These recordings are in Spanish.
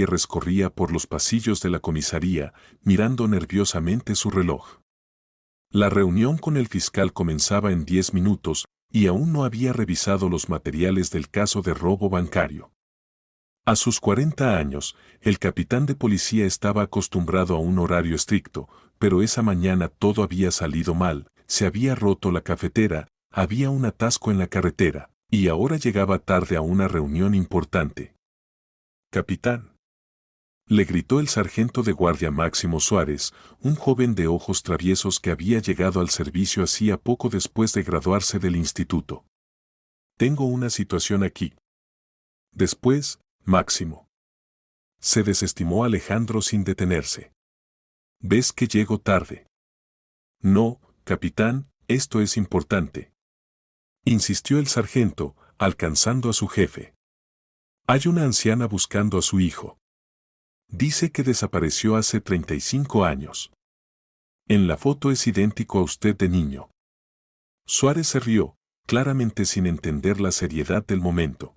Gutiérrez corría por los pasillos de la comisaría, mirando nerviosamente su reloj. La reunión con el fiscal comenzaba en 10 minutos y aún no había revisado los materiales del caso de robo bancario. A sus 40 años, el capitán de policía estaba acostumbrado a un horario estricto, pero esa mañana todo había salido mal, se había roto la cafetera, había un atasco en la carretera, y ahora llegaba tarde a una reunión importante. «Capitán», le gritó el sargento de guardia Máximo Suárez, un joven de ojos traviesos que había llegado al servicio hacía poco después de graduarse del instituto. «Tengo una situación aquí». Después, Máximo. Se desestimó Alejandro sin detenerse. «¿Ves que llego tarde?» «No, capitán, esto es importante», insistió el sargento, alcanzando a su jefe. «Hay una anciana buscando a su hijo. Dice que desapareció hace 35 años. En la foto es idéntico a usted de niño». Suárez se rió, claramente sin entender la seriedad del momento.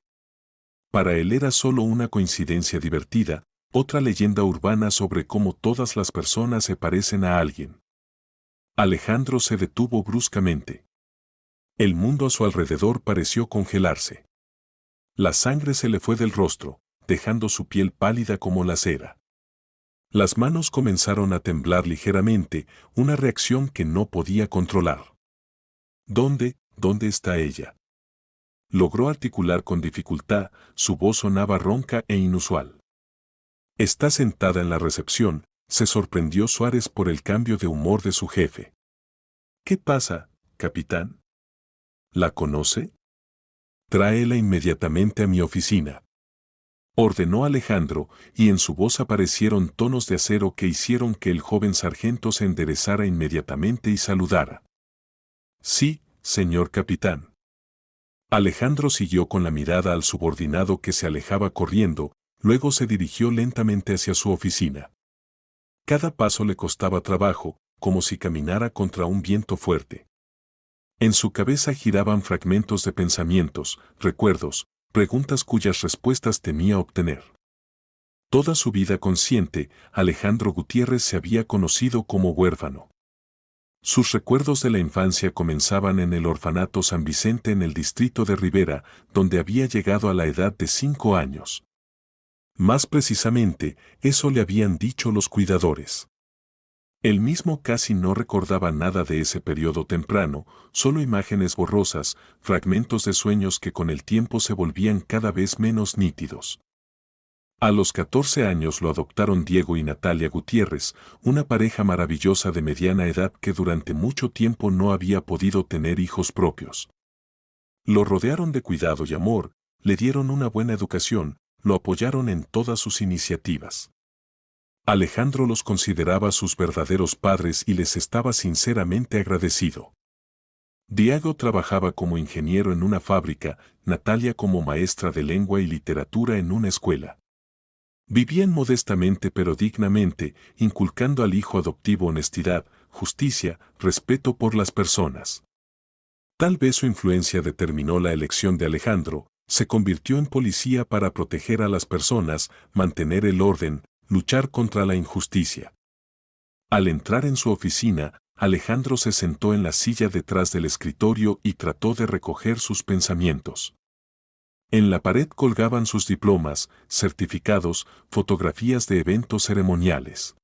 Para él era solo una coincidencia divertida, otra leyenda urbana sobre cómo todas las personas se parecen a alguien. Alejandro se detuvo bruscamente. El mundo a su alrededor pareció congelarse. La sangre se le fue del rostro, dejando su piel pálida como la cera. Las manos comenzaron a temblar ligeramente, una reacción que no podía controlar. ¿Dónde está ella?», logró articular con dificultad, su voz sonaba ronca e inusual. «Está sentada en la recepción», se sorprendió Suárez por el cambio de humor de su jefe. «¿Qué pasa, capitán? ¿La conoce? Tráela inmediatamente a mi oficina», ordenó Alejandro, y en su voz aparecieron tonos de acero que hicieron que el joven sargento se enderezara inmediatamente y saludara. «Sí, señor capitán». Alejandro siguió con la mirada al subordinado que se alejaba corriendo, luego se dirigió lentamente hacia su oficina. Cada paso le costaba trabajo, como si caminara contra un viento fuerte. En su cabeza giraban fragmentos de pensamientos, recuerdos, preguntas cuyas respuestas temía obtener. Toda su vida consciente, Alejandro Gutiérrez se había conocido como huérfano. Sus recuerdos de la infancia comenzaban en el orfanato San Vicente en el distrito de Rivera, donde había llegado a la edad de 5 años. Más precisamente, eso le habían dicho los cuidadores. Él mismo casi no recordaba nada de ese periodo temprano, solo imágenes borrosas, fragmentos de sueños que con el tiempo se volvían cada vez menos nítidos. A los 14 años lo adoptaron Diego y Natalia Gutiérrez, una pareja maravillosa de mediana edad que durante mucho tiempo no había podido tener hijos propios. Lo rodearon de cuidado y amor, le dieron una buena educación, lo apoyaron en todas sus iniciativas. Alejandro los consideraba sus verdaderos padres y les estaba sinceramente agradecido. Diego trabajaba como ingeniero en una fábrica, Natalia como maestra de lengua y literatura en una escuela. Vivían modestamente pero dignamente, inculcando al hijo adoptivo honestidad, justicia, respeto por las personas. Tal vez su influencia determinó la elección de Alejandro, se convirtió en policía para proteger a las personas, mantener el orden, luchar contra la injusticia. Al entrar en su oficina, Alejandro se sentó en la silla detrás del escritorio y trató de recoger sus pensamientos. En la pared colgaban sus diplomas, certificados, fotografías de eventos ceremoniales.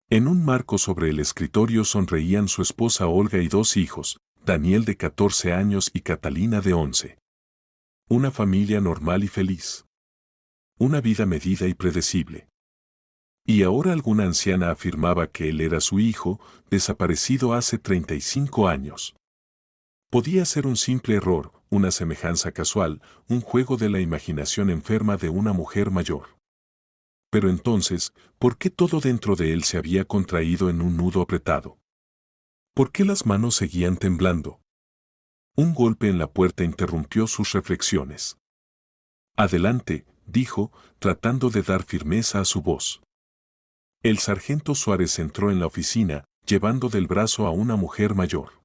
En un marco sobre el escritorio sonreían su esposa Olga y 2 hijos, Daniel de 14 años y Catalina de 11. Una familia normal y feliz. Una vida medida y predecible. Y ahora alguna anciana afirmaba que él era su hijo, desaparecido hace 35 años. Podía ser un simple error, una semejanza casual, un juego de la imaginación enferma de una mujer mayor. Pero entonces, ¿por qué todo dentro de él se había contraído en un nudo apretado? ¿Por qué las manos seguían temblando? Un golpe en la puerta interrumpió sus reflexiones. «Adelante», dijo, tratando de dar firmeza a su voz. El sargento Suárez entró en la oficina, llevando del brazo a una mujer mayor.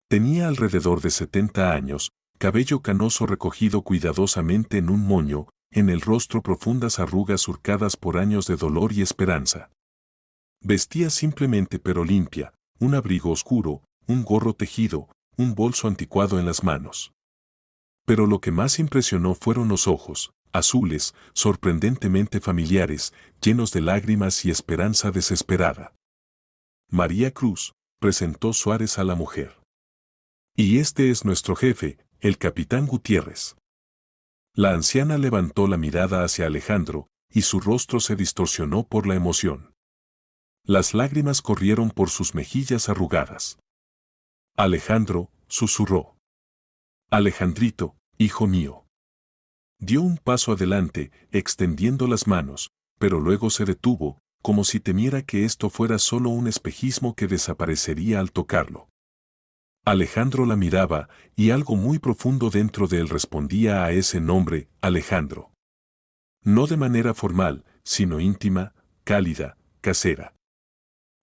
Tenía alrededor de 70 años, cabello canoso recogido cuidadosamente en un moño, en el rostro profundas arrugas surcadas por años de dolor y esperanza. Vestía simplemente pero limpia, un abrigo oscuro, un gorro tejido, un bolso anticuado en las manos. Pero lo que más impresionó fueron los ojos, azules, sorprendentemente familiares, llenos de lágrimas y esperanza desesperada. María Cruz, presentó Suárez a la mujer. Y este es nuestro jefe, el capitán Gutiérrez. La anciana levantó la mirada hacia Alejandro, y su rostro se distorsionó por la emoción. Las lágrimas corrieron por sus mejillas arrugadas. Alejandro, susurró. Alejandrito, hijo mío. Dio un paso adelante, extendiendo las manos, pero luego se detuvo, como si temiera que esto fuera solo un espejismo que desaparecería al tocarlo. Alejandro la miraba, y algo muy profundo dentro de él respondía a ese nombre, Alejandro. No de manera formal, sino íntima, cálida, casera.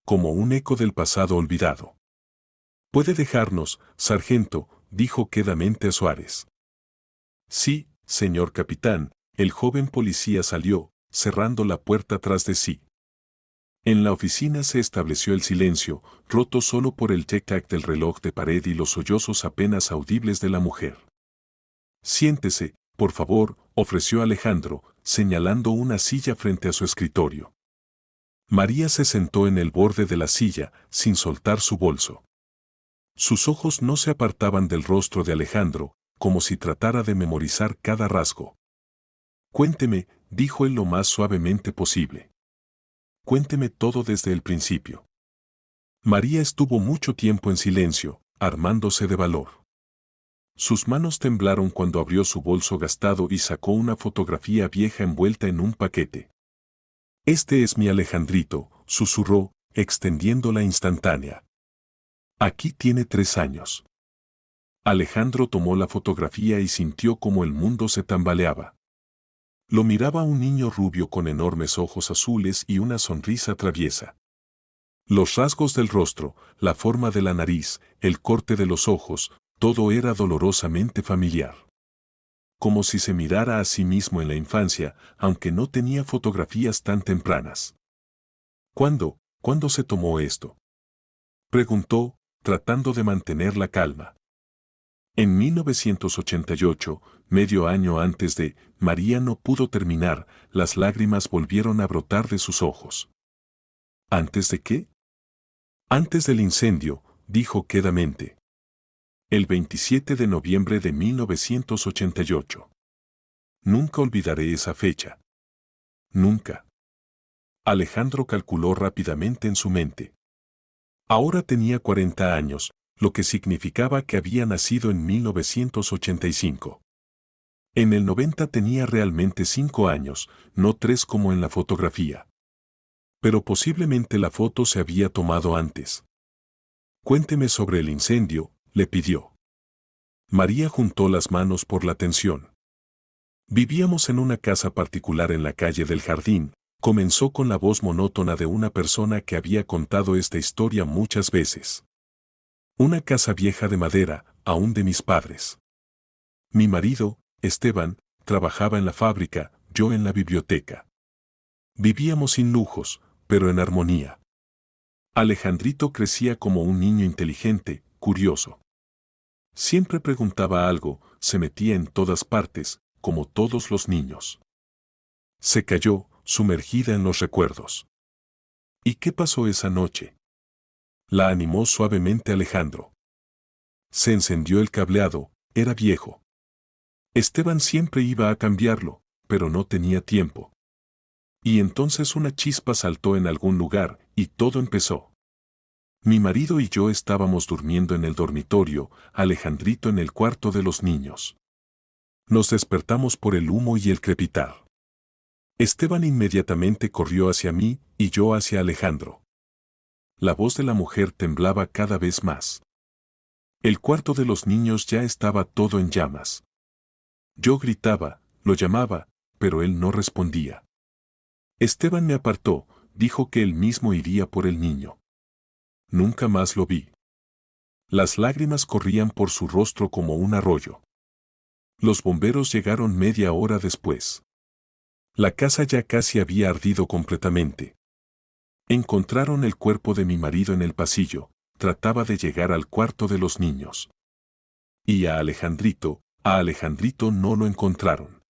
Como un eco del pasado olvidado. «Puede dejarnos, sargento», dijo quedamente a Suárez. «Sí, señor capitán», el joven policía salió, cerrando la puerta tras de sí. En la oficina se estableció el silencio, roto solo por el tic-tac del reloj de pared y los sollozos apenas audibles de la mujer. «Siéntese, por favor», ofreció Alejandro, señalando una silla frente a su escritorio. María se sentó en el borde de la silla, sin soltar su bolso. Sus ojos no se apartaban del rostro de Alejandro, como si tratara de memorizar cada rasgo. «Cuénteme», dijo él lo más suavemente posible. «Cuénteme todo desde el principio». María estuvo mucho tiempo en silencio, armándose de valor. Sus manos temblaron cuando abrió su bolso gastado y sacó una fotografía vieja envuelta en un paquete. «Este es mi Alejandrito», susurró, extendiendo la instantánea. «Aquí tiene 3 años». Alejandro tomó la fotografía y sintió como el mundo se tambaleaba. Lo miraba un niño rubio con enormes ojos azules y una sonrisa traviesa. Los rasgos del rostro, la forma de la nariz, el corte de los ojos, todo era dolorosamente familiar. Como si se mirara a sí mismo en la infancia, aunque no tenía fotografías tan tempranas. ¿Cuándo se tomó esto?», preguntó, tratando de mantener la calma. En 1988, medio año antes de, María no pudo terminar, las lágrimas volvieron a brotar de sus ojos. ¿Antes de qué? «Antes del incendio», dijo quedamente. «El 27 de noviembre de 1988. Nunca olvidaré esa fecha. Nunca». Alejandro calculó rápidamente en su mente. Ahora tenía 40 años, lo que significaba que había nacido en 1985. En el 90 tenía realmente 5 años, no 3 como en la fotografía. Pero posiblemente la foto se había tomado antes. «Cuénteme sobre el incendio», le pidió. María juntó las manos por la tensión. «Vivíamos en una casa particular en la calle del Jardín», comenzó con la voz monótona de una persona que había contado esta historia muchas veces. «Una casa vieja de madera, aún de mis padres. Mi marido, Esteban, trabajaba en la fábrica, yo en la biblioteca. Vivíamos sin lujos, pero en armonía. Alejandrito crecía como un niño inteligente, curioso. Siempre preguntaba algo, se metía en todas partes, como todos los niños». Se calló, sumergida en los recuerdos. «¿Y qué pasó esa noche?», la animó suavemente Alejandro. «Se encendió el cableado, era viejo. Esteban siempre iba a cambiarlo, pero no tenía tiempo. Y entonces una chispa saltó en algún lugar, y todo empezó. Mi marido y yo estábamos durmiendo en el dormitorio, Alejandrito en el cuarto de los niños. Nos despertamos por el humo y el crepitar. Esteban inmediatamente corrió hacia mí, y yo hacia Alejandro. La voz de la mujer temblaba cada vez más. El cuarto de los niños ya estaba todo en llamas. Yo gritaba, lo llamaba, pero él no respondía. Esteban me apartó, dijo que él mismo iría por el niño. Nunca más lo vi. Las lágrimas corrían por su rostro como un arroyo. Los bomberos llegaron media hora después. La casa ya casi había ardido completamente. Encontraron el cuerpo de mi marido en el pasillo, trataba de llegar al cuarto de los niños. Y a Alejandrito no lo encontraron.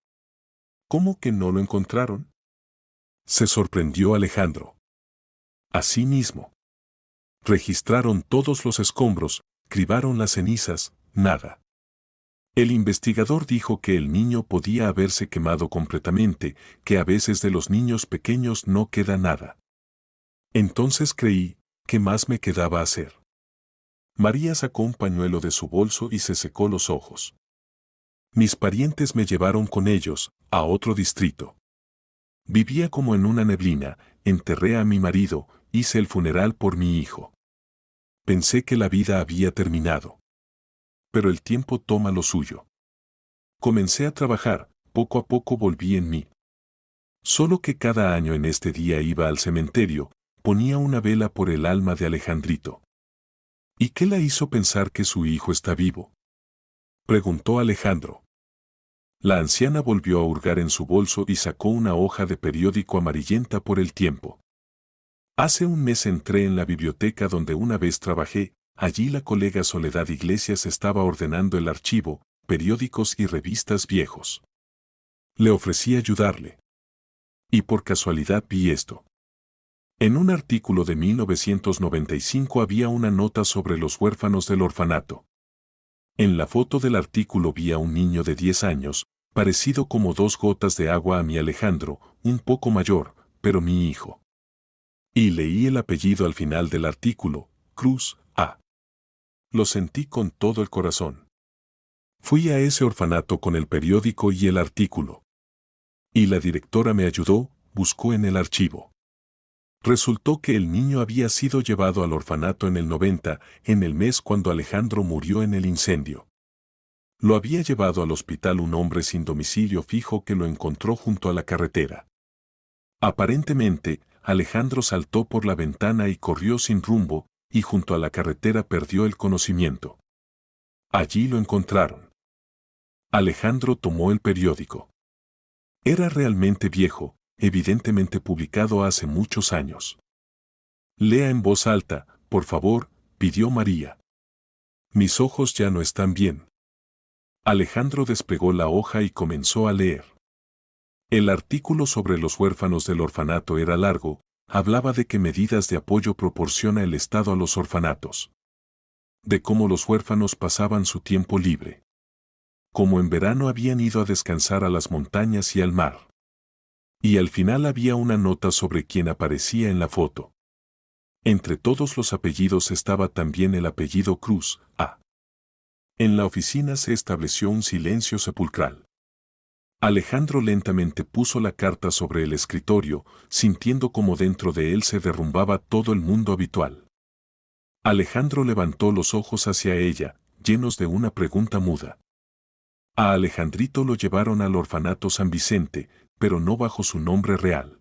¿Cómo que no lo encontraron? Se sorprendió Alejandro. Así mismo. Registraron todos los escombros, cribaron las cenizas, nada. El investigador dijo que el niño podía haberse quemado completamente, que a veces de los niños pequeños no queda nada. Entonces creí, ¿qué más me quedaba hacer? María sacó un pañuelo de su bolso y se secó los ojos. Mis parientes me llevaron con ellos, a otro distrito. Vivía como en una neblina, enterré a mi marido, hice el funeral por mi hijo. Pensé que la vida había terminado. Pero el tiempo toma lo suyo. Comencé a trabajar, poco a poco volví en mí. Solo que cada año en este día iba al cementerio, ponía una vela por el alma de Alejandrito. ¿Y qué la hizo pensar que su hijo está vivo? Preguntó Alejandro. La anciana volvió a hurgar en su bolso y sacó una hoja de periódico amarillenta por el tiempo. Hace un mes entré en la biblioteca donde una vez trabajé, allí la colega Soledad Iglesias estaba ordenando el archivo, periódicos y revistas viejos. Le ofrecí ayudarle. Y por casualidad vi esto. En un artículo de 1995 había una nota sobre los huérfanos del orfanato. En la foto del artículo vi a un niño de 10 años, parecido como 2 gotas de agua a mi Alejandro, un poco mayor, pero mi hijo. Y leí el apellido al final del artículo, Cruz, A. Lo sentí con todo el corazón. Fui a ese orfanato con el periódico y el artículo. Y la directora me ayudó, buscó en el archivo. Resultó que el niño había sido llevado al orfanato en el 90, en el mes cuando Alejandro murió en el incendio. Lo había llevado al hospital un hombre sin domicilio fijo que lo encontró junto a la carretera. Aparentemente, Alejandro saltó por la ventana y corrió sin rumbo, y junto a la carretera perdió el conocimiento. Allí lo encontraron. Alejandro tomó el periódico. Era realmente viejo, evidentemente publicado hace muchos años. Lea en voz alta, por favor, pidió María. Mis ojos ya no están bien. Alejandro despegó la hoja y comenzó a leer. El artículo sobre los huérfanos del orfanato era largo, hablaba de qué medidas de apoyo proporciona el Estado a los orfanatos. De cómo los huérfanos pasaban su tiempo libre. Como en verano habían ido a descansar a las montañas y al mar. Y al final había una nota sobre quien aparecía en la foto. Entre todos los apellidos estaba también el apellido Cruz, A. En la oficina se estableció un silencio sepulcral. Alejandro lentamente puso la carta sobre el escritorio, sintiendo como dentro de él se derrumbaba todo el mundo habitual. Alejandro levantó los ojos hacia ella, llenos de una pregunta muda. A Alejandrito lo llevaron al orfanato San Vicente, pero no bajo su nombre real.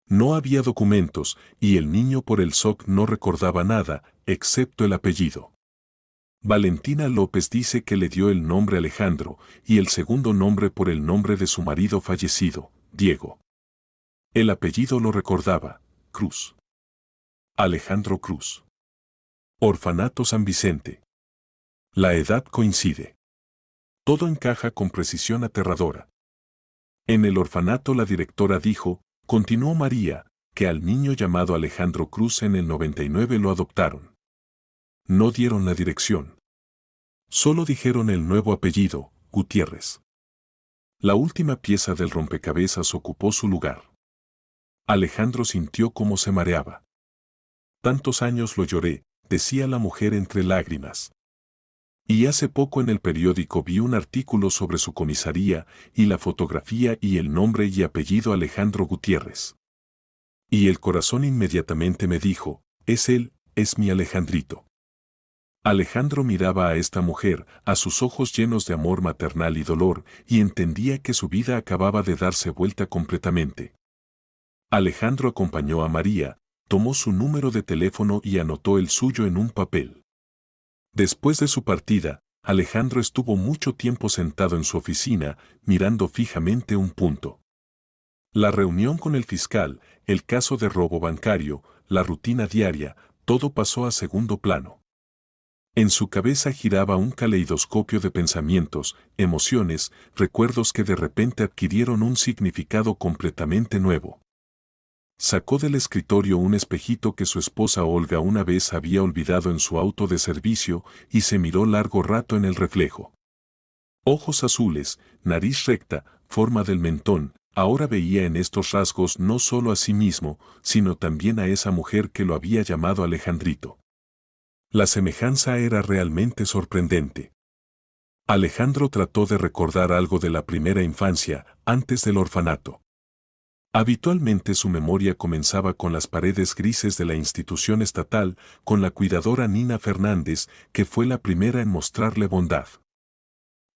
No había documentos, y el niño por el SOC no recordaba nada, excepto el apellido. Valentina López dice que le dio el nombre Alejandro, y el segundo nombre por el nombre de su marido fallecido, Diego. El apellido lo recordaba, Cruz. Alejandro Cruz. Orfanato San Vicente. La edad coincide. Todo encaja con precisión aterradora. En el orfanato la directora dijo, continuó María, que al niño llamado Alejandro Cruz en el 99 lo adoptaron. No dieron la dirección. Solo dijeron el nuevo apellido, Gutiérrez. La última pieza del rompecabezas ocupó su lugar. Alejandro sintió cómo se mareaba. Tantos años lo lloré, decía la mujer entre lágrimas. Y hace poco en el periódico vi un artículo sobre su comisaría, y la fotografía y el nombre y apellido Alejandro Gutiérrez. Y el corazón inmediatamente me dijo, es él, es mi Alejandrito. Alejandro miraba a esta mujer, a sus ojos llenos de amor maternal y dolor, y entendía que su vida acababa de darse vuelta completamente. Alejandro acompañó a María, tomó su número de teléfono y anotó el suyo en un papel. Después de su partida, Alejandro estuvo mucho tiempo sentado en su oficina, mirando fijamente un punto. La reunión con el fiscal, el caso de robo bancario, la rutina diaria, todo pasó a segundo plano. En su cabeza giraba un caleidoscopio de pensamientos, emociones, recuerdos que de repente adquirieron un significado completamente nuevo. Sacó del escritorio un espejito que su esposa Olga una vez había olvidado en su auto de servicio y se miró largo rato en el reflejo. Ojos azules, nariz recta, forma del mentón, ahora veía en estos rasgos no solo a sí mismo, sino también a esa mujer que lo había llamado Alejandrito. La semejanza era realmente sorprendente. Alejandro trató de recordar algo de la primera infancia, antes del orfanato. Habitualmente su memoria comenzaba con las paredes grises de la institución estatal, con la cuidadora Nina Fernández, que fue la primera en mostrarle bondad.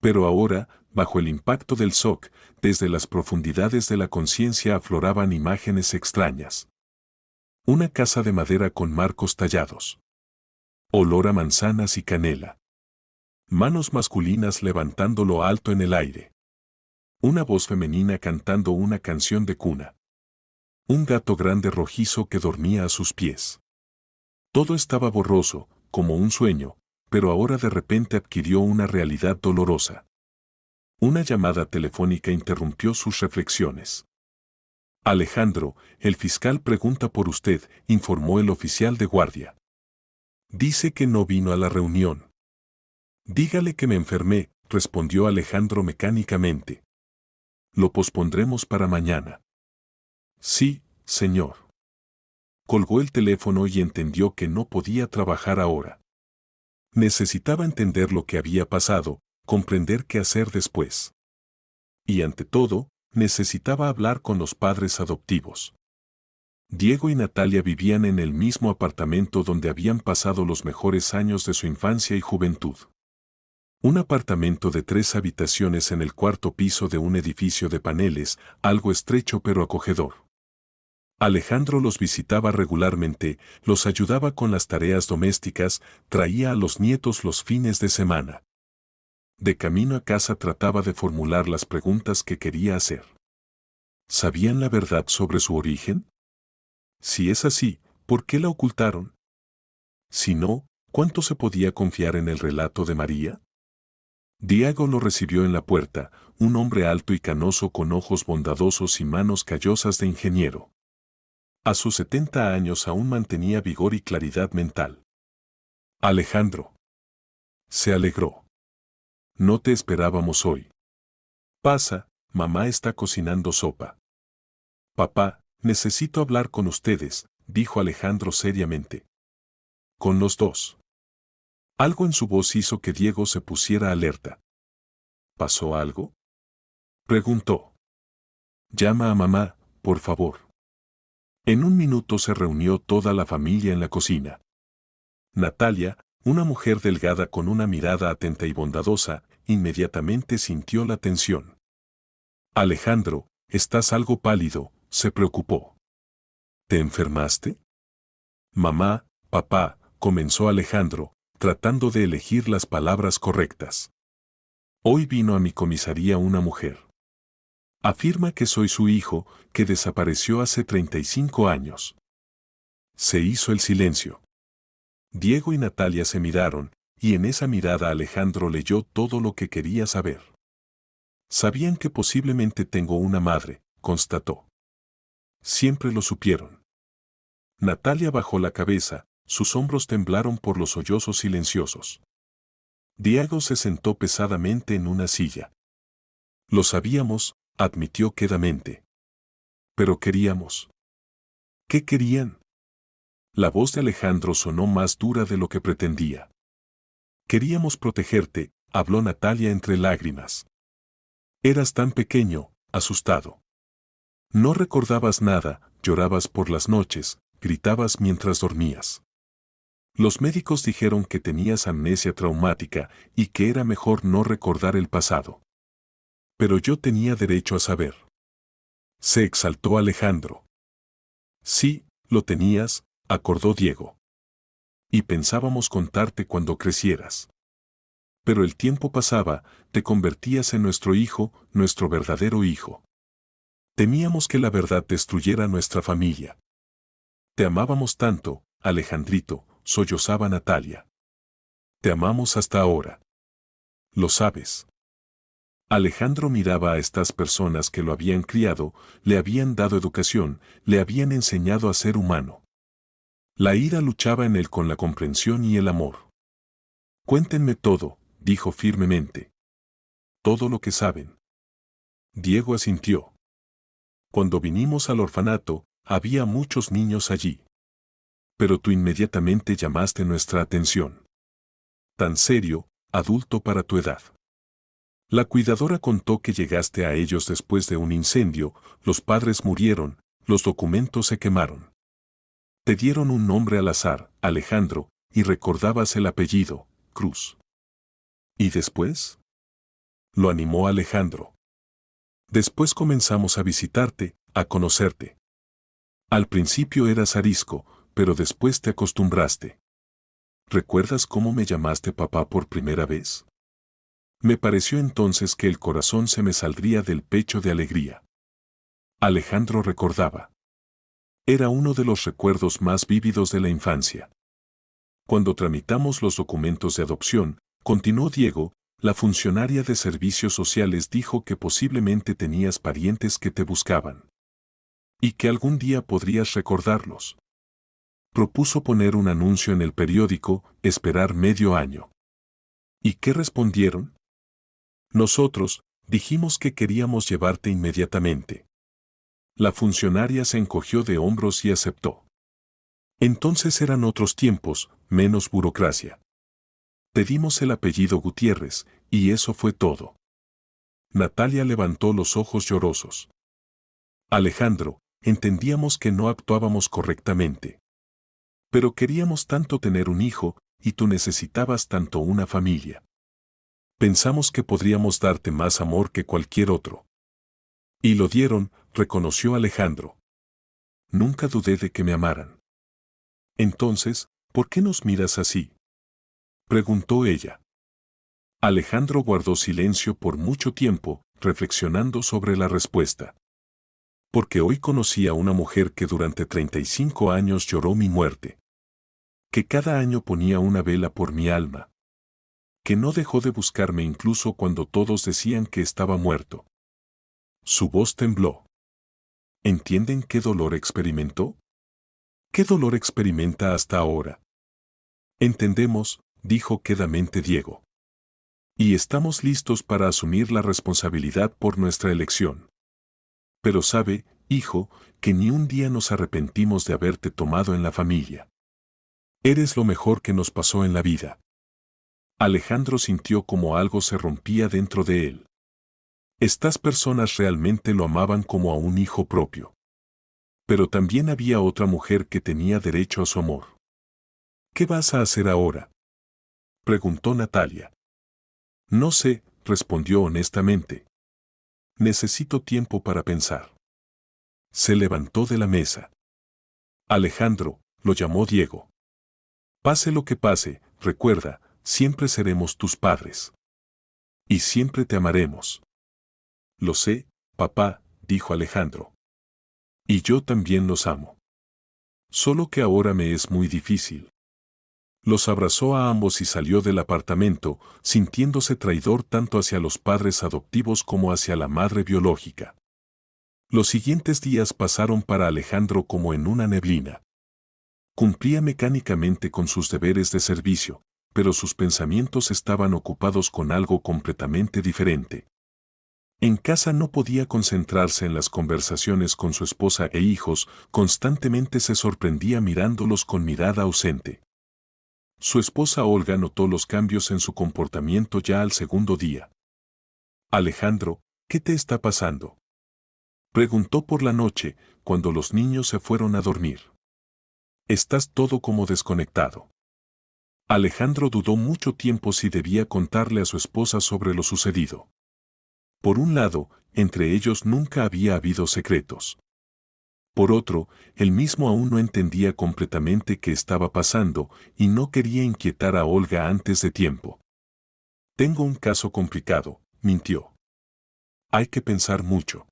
Pero ahora, bajo el impacto del shock, desde las profundidades de la conciencia afloraban imágenes extrañas. Una casa de madera con marcos tallados. Olor a manzanas y canela. Manos masculinas levantándolo alto en el aire. Una voz femenina cantando una canción de cuna. Un gato grande rojizo que dormía a sus pies. Todo estaba borroso, como un sueño, pero ahora de repente adquirió una realidad dolorosa. Una llamada telefónica interrumpió sus reflexiones. Alejandro, el fiscal pregunta por usted, informó el oficial de guardia. Dice que no vino a la reunión. Dígale que me enfermé, respondió Alejandro mecánicamente. Lo pospondremos para mañana. Sí, señor. Colgó el teléfono y entendió que no podía trabajar ahora. Necesitaba entender lo que había pasado, comprender qué hacer después. Y ante todo, necesitaba hablar con los padres adoptivos. Diego y Natalia vivían en el mismo apartamento donde habían pasado los mejores años de su infancia y juventud. Un apartamento de 3 habitaciones en el cuarto piso de un edificio de paneles, algo estrecho pero acogedor. Alejandro los visitaba regularmente, los ayudaba con las tareas domésticas, traía a los nietos los fines de semana. De camino a casa trataba de formular las preguntas que quería hacer. ¿Sabían la verdad sobre su origen? Si es así, ¿por qué la ocultaron? Si no, ¿cuánto se podía confiar en el relato de María? Diego lo recibió en la puerta, un hombre alto y canoso con ojos bondadosos y manos callosas de ingeniero. A sus 70 años aún mantenía vigor y claridad mental. Alejandro. Se alegró. No te esperábamos hoy. Pasa, mamá está cocinando sopa. Papá, necesito hablar con ustedes, dijo Alejandro seriamente. Con los dos. Algo en su voz hizo que Diego se pusiera alerta. ¿Pasó algo? Preguntó. Llama a mamá, por favor. En un minuto se reunió toda la familia en la cocina. Natalia, una mujer delgada con una mirada atenta y bondadosa, inmediatamente sintió la tensión. Alejandro, estás algo pálido, se preocupó. ¿Te enfermaste? Mamá, papá, comenzó Alejandro, tratando de elegir las palabras correctas. Hoy vino a mi comisaría una mujer. Afirma que soy su hijo, que desapareció hace 35 años. Se hizo el silencio. Diego y Natalia se miraron, y en esa mirada Alejandro leyó todo lo que quería saber. Sabían que posiblemente tengo una madre, constató. Siempre lo supieron. Natalia bajó la cabeza, sus hombros temblaron por los sollozos silenciosos. Diego se sentó pesadamente en una silla. Lo sabíamos, admitió quedamente. Pero queríamos. ¿Qué querían? La voz de Alejandro sonó más dura de lo que pretendía. Queríamos protegerte, habló Natalia entre lágrimas. Eras tan pequeño, asustado. No recordabas nada, llorabas por las noches, gritabas mientras dormías. Los médicos dijeron que tenías amnesia traumática y que era mejor no recordar el pasado. Pero yo tenía derecho a saber. Se exaltó Alejandro. Sí, lo tenías, acordó Diego. Y pensábamos contarte cuando crecieras. Pero el tiempo pasaba, te convertías en nuestro hijo, nuestro verdadero hijo. Temíamos que la verdad destruyera nuestra familia. Te amábamos tanto, Alejandrito, sollozaba Natalia. Te amamos hasta ahora. Lo sabes. Alejandro miraba a estas personas que lo habían criado, le habían dado educación, le habían enseñado a ser humano. La ira luchaba en él con la comprensión y el amor. Cuéntenme todo, dijo firmemente. Todo lo que saben. Diego asintió. Cuando vinimos al orfanato, había muchos niños allí. Pero tú inmediatamente llamaste nuestra atención. Tan serio, adulto para tu edad. La cuidadora contó que llegaste a ellos después de un incendio, los padres murieron, los documentos se quemaron. Te dieron un nombre al azar, Alejandro, y recordabas el apellido, Cruz. ¿Y después? Lo animó Alejandro. Después comenzamos a visitarte, a conocerte. Al principio eras arisco, pero después te acostumbraste. ¿Recuerdas cómo me llamaste papá por primera vez? Me pareció entonces que el corazón se me saldría del pecho de alegría. Alejandro recordaba. Era uno de los recuerdos más vívidos de la infancia. Cuando tramitamos los documentos de adopción, continuó Diego, la funcionaria de servicios sociales dijo que posiblemente tenías parientes que te buscaban. Y que algún día podrías recordarlos. Propuso poner un anuncio en el periódico, esperar medio año. ¿Y qué respondieron? Nosotros, dijimos que queríamos llevarte inmediatamente. La funcionaria se encogió de hombros y aceptó. Entonces eran otros tiempos, menos burocracia. Pedimos el apellido Gutiérrez, y eso fue todo. Natalia levantó los ojos llorosos. Alejandro, entendíamos que no actuábamos correctamente. Pero queríamos tanto tener un hijo, y tú necesitabas tanto una familia. Pensamos que podríamos darte más amor que cualquier otro. Y lo dieron, reconoció Alejandro. Nunca dudé de que me amaran. Entonces, ¿por qué nos miras así? Preguntó ella. Alejandro guardó silencio por mucho tiempo, reflexionando sobre la respuesta. Porque hoy conocí a una mujer que durante 35 años lloró mi muerte. Que cada año ponía una vela por mi alma. Que no dejó de buscarme incluso cuando todos decían que estaba muerto. Su voz tembló. ¿Entienden qué dolor experimentó? ¿Qué dolor experimenta hasta ahora? Entendemos, dijo quedamente Diego. Y estamos listos para asumir la responsabilidad por nuestra elección. Pero sabe, hijo, que ni un día nos arrepentimos de haberte tomado en la familia. Eres lo mejor que nos pasó en la vida. Alejandro sintió como algo se rompía dentro de él. Estas personas realmente lo amaban como a un hijo propio. Pero también había otra mujer que tenía derecho a su amor. ¿Qué vas a hacer ahora? Preguntó Natalia. No sé, respondió honestamente. Necesito tiempo para pensar. Se levantó de la mesa. Alejandro, lo llamó Diego. Pase lo que pase, recuerda, siempre seremos tus padres. Y siempre te amaremos. Lo sé, papá, dijo Alejandro. Y yo también los amo. Solo que ahora me es muy difícil. Los abrazó a ambos y salió del apartamento, sintiéndose traidor tanto hacia los padres adoptivos como hacia la madre biológica. Los siguientes días pasaron para Alejandro como en una neblina. Cumplía mecánicamente con sus deberes de servicio, pero sus pensamientos estaban ocupados con algo completamente diferente. En casa no podía concentrarse en las conversaciones con su esposa e hijos, constantemente se sorprendía mirándolos con mirada ausente. Su esposa Olga notó los cambios en su comportamiento ya al segundo día. Alejandro, ¿qué te está pasando? Preguntó por la noche, cuando los niños se fueron a dormir. Estás todo como desconectado. Alejandro dudó mucho tiempo si debía contarle a su esposa sobre lo sucedido. Por un lado, entre ellos nunca había habido secretos. Por otro, él mismo aún no entendía completamente qué estaba pasando y no quería inquietar a Olga antes de tiempo. Tengo un caso complicado, mintió. Hay que pensar mucho.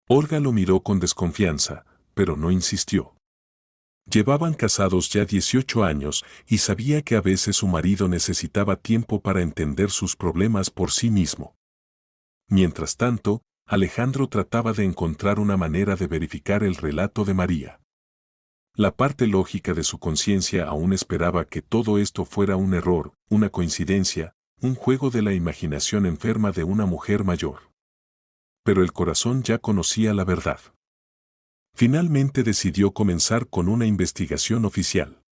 Olga lo miró con desconfianza, pero no insistió. Llevaban casados ya 18 años y sabía que a veces su marido necesitaba tiempo para entender sus problemas por sí mismo. Mientras tanto, Alejandro trataba de encontrar una manera de verificar el relato de María. La parte lógica de su conciencia aún esperaba que todo esto fuera un error, una coincidencia, un juego de la imaginación enferma de una mujer mayor. Pero el corazón ya conocía la verdad. Finalmente decidió comenzar con una investigación oficial.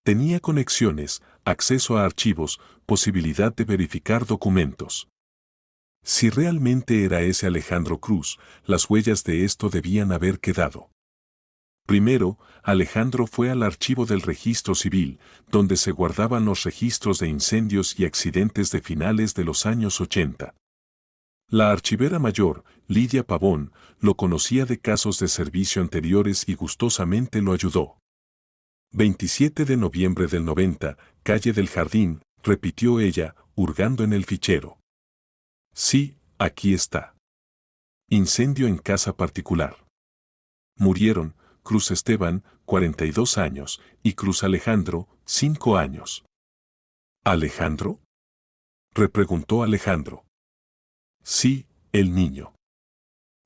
Tenía conexiones, acceso a archivos, posibilidad de verificar documentos. Si realmente era ese Alejandro Cruz, las huellas de esto debían haber quedado. Primero, Alejandro fue al archivo del registro civil, donde se guardaban los registros de incendios y accidentes de finales de los años 80. La archivera mayor, Lidia Pavón, lo conocía de casos de servicio anteriores y gustosamente lo ayudó. 27 de noviembre del 90, calle del Jardín, repitió ella, hurgando en el fichero. Sí, aquí está. Incendio en casa particular. Murieron Cruz Esteban, 42 años, y Cruz Alejandro, 5 años. ¿Alejandro? Repreguntó Alejandro. Sí, el niño.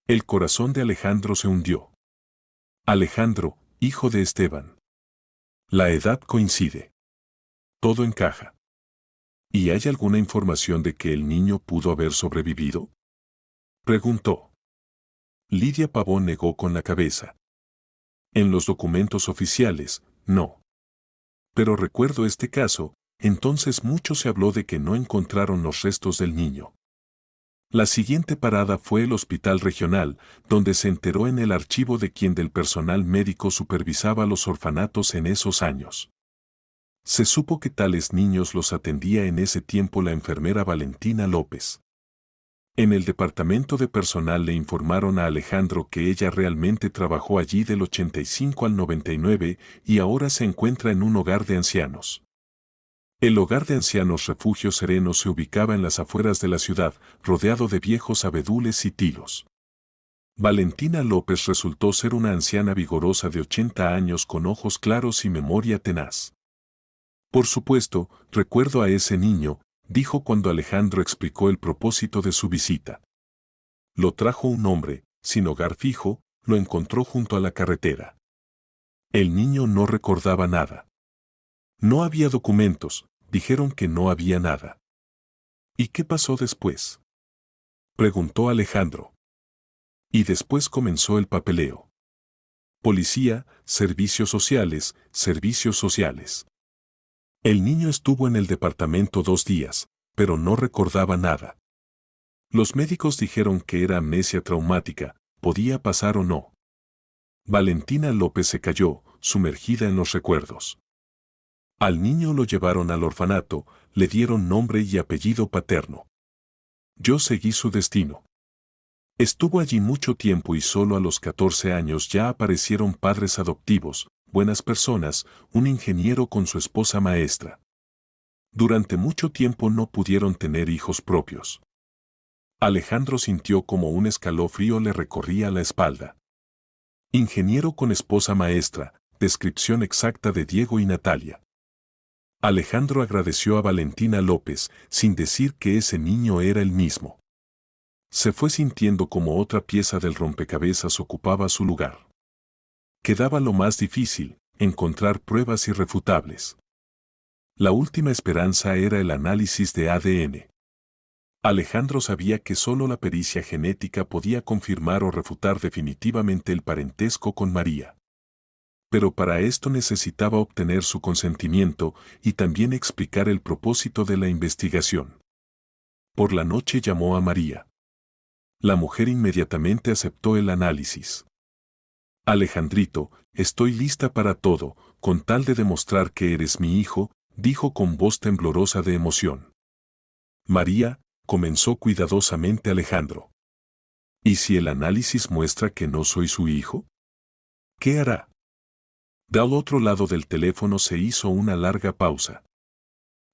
El corazón de Alejandro se hundió. Alejandro, hijo de Esteban. La edad coincide. Todo encaja. ¿Y hay alguna información de que el niño pudo haber sobrevivido? Preguntó. Lidia Pavón negó con la cabeza. En los documentos oficiales, no. Pero recuerdo este caso, entonces mucho se habló de que no encontraron los restos del niño. La siguiente parada fue el hospital regional, donde se enteró en el archivo de quien del personal médico supervisaba los orfanatos en esos años. Se supo que tales niños los atendía en ese tiempo la enfermera Valentina López. En el departamento de personal le informaron a Alejandro que ella realmente trabajó allí del 85 al 99 y ahora se encuentra en un hogar de ancianos. El hogar de ancianos Refugio Sereno se ubicaba en las afueras de la ciudad, rodeado de viejos abedules y tilos. Valentina López resultó ser una anciana vigorosa de 80 años con ojos claros y memoria tenaz. Por supuesto, recuerdo a ese niño, dijo cuando Alejandro explicó el propósito de su visita. Lo trajo un hombre, sin hogar fijo, lo encontró junto a la carretera. El niño no recordaba nada. No había documentos, dijeron que no había nada. ¿Y qué pasó después? Preguntó Alejandro. Y después comenzó el papeleo. Policía, servicios sociales, servicios sociales. El niño estuvo en el departamento 2 días, pero no recordaba nada. Los médicos dijeron que era amnesia traumática, podía pasar o no. Valentina López se cayó, sumergida en los recuerdos. Al niño lo llevaron al orfanato, le dieron nombre y apellido paterno. Yo seguí su destino. Estuvo allí mucho tiempo y solo a los 14 años ya aparecieron padres adoptivos, buenas personas, un ingeniero con su esposa maestra. Durante mucho tiempo no pudieron tener hijos propios. Alejandro sintió como un escalofrío le recorría la espalda. Ingeniero con esposa maestra, descripción exacta de Diego y Natalia. Alejandro agradeció a Valentina López, sin decir que ese niño era el mismo. Se fue sintiendo como otra pieza del rompecabezas ocupaba su lugar. Quedaba lo más difícil, encontrar pruebas irrefutables. La última esperanza era el análisis de ADN. Alejandro sabía que solo la pericia genética podía confirmar o refutar definitivamente el parentesco con María. Pero para esto necesitaba obtener su consentimiento y también explicar el propósito de la investigación. Por la noche llamó a María. La mujer inmediatamente aceptó el análisis. Alejandrito, estoy lista para todo, con tal de demostrar que eres mi hijo, dijo con voz temblorosa de emoción. María, comenzó cuidadosamente Alejandro. ¿Y si el análisis muestra que no soy su hijo? ¿Qué hará? Del otro lado del teléfono se hizo una larga pausa.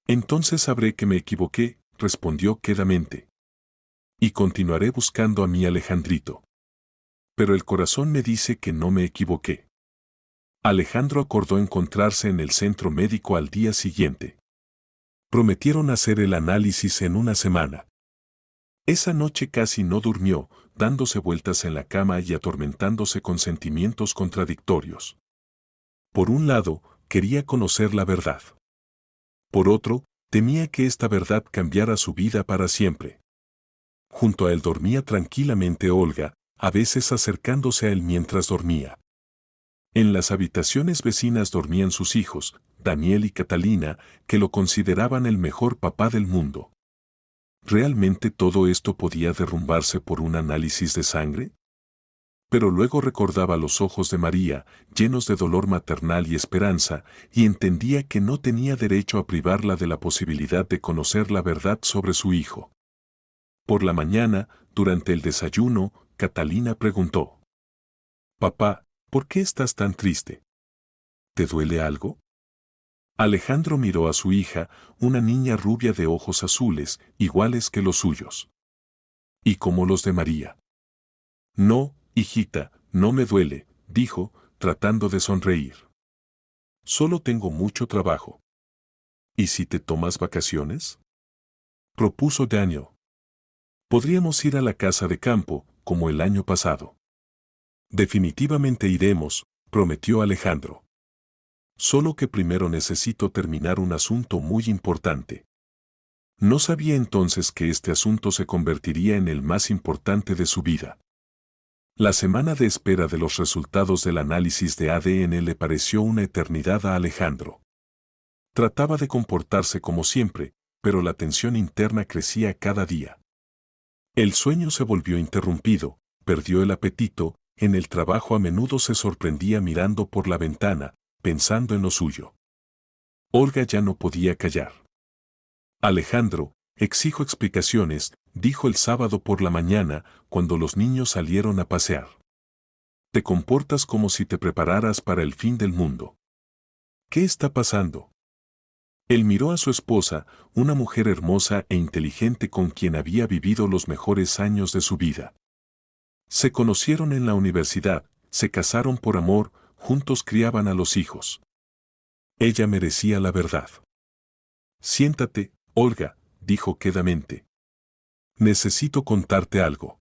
Entonces sabré que me equivoqué, respondió quedamente. Y continuaré buscando a mi Alejandrito. Pero el corazón me dice que no me equivoqué. Alejandro acordó encontrarse en el centro médico al día siguiente. Prometieron hacer el análisis en una semana. Esa noche casi no durmió, dándose vueltas en la cama y atormentándose con sentimientos contradictorios. Por un lado, quería conocer la verdad. Por otro, temía que esta verdad cambiara su vida para siempre. Junto a él dormía tranquilamente Olga, a veces acercándose a él mientras dormía. En las habitaciones vecinas dormían sus hijos, Daniel y Catalina, que lo consideraban el mejor papá del mundo. ¿Realmente todo esto podía derrumbarse por un análisis de sangre? Pero luego recordaba los ojos de María, llenos de dolor maternal y esperanza, y entendía que no tenía derecho a privarla de la posibilidad de conocer la verdad sobre su hijo. Por la mañana, durante el desayuno, Catalina preguntó: «Papá, ¿por qué estás tan triste? ¿Te duele algo?». Alejandro miró a su hija, una niña rubia de ojos azules, iguales que los suyos. ¿Y como los de María? «No, hijita, no me duele», dijo, tratando de sonreír. «Solo tengo mucho trabajo». «¿Y si te tomas vacaciones?», propuso Daniel. «Podríamos ir a la casa de campo, como el año pasado». «Definitivamente iremos», prometió Alejandro. «Solo que primero necesito terminar un asunto muy importante». No sabía entonces que este asunto se convertiría en el más importante de su vida. La semana de espera de los resultados del análisis de ADN le pareció una eternidad a Alejandro. Trataba de comportarse como siempre, pero la tensión interna crecía cada día. El sueño se volvió interrumpido, perdió el apetito, en el trabajo a menudo se sorprendía mirando por la ventana, pensando en lo suyo. Olga ya no podía callar. «Alejandro, exijo explicaciones», dijo el sábado por la mañana, cuando los niños salieron a pasear. «Te comportas como si te prepararas para el fin del mundo. ¿Qué está pasando?». Él miró a su esposa, una mujer hermosa e inteligente con quien había vivido los mejores años de su vida. Se conocieron en la universidad, se casaron por amor, juntos criaban a los hijos. Ella merecía la verdad. «Siéntate, Olga», dijo quedamente. «Necesito contarte algo».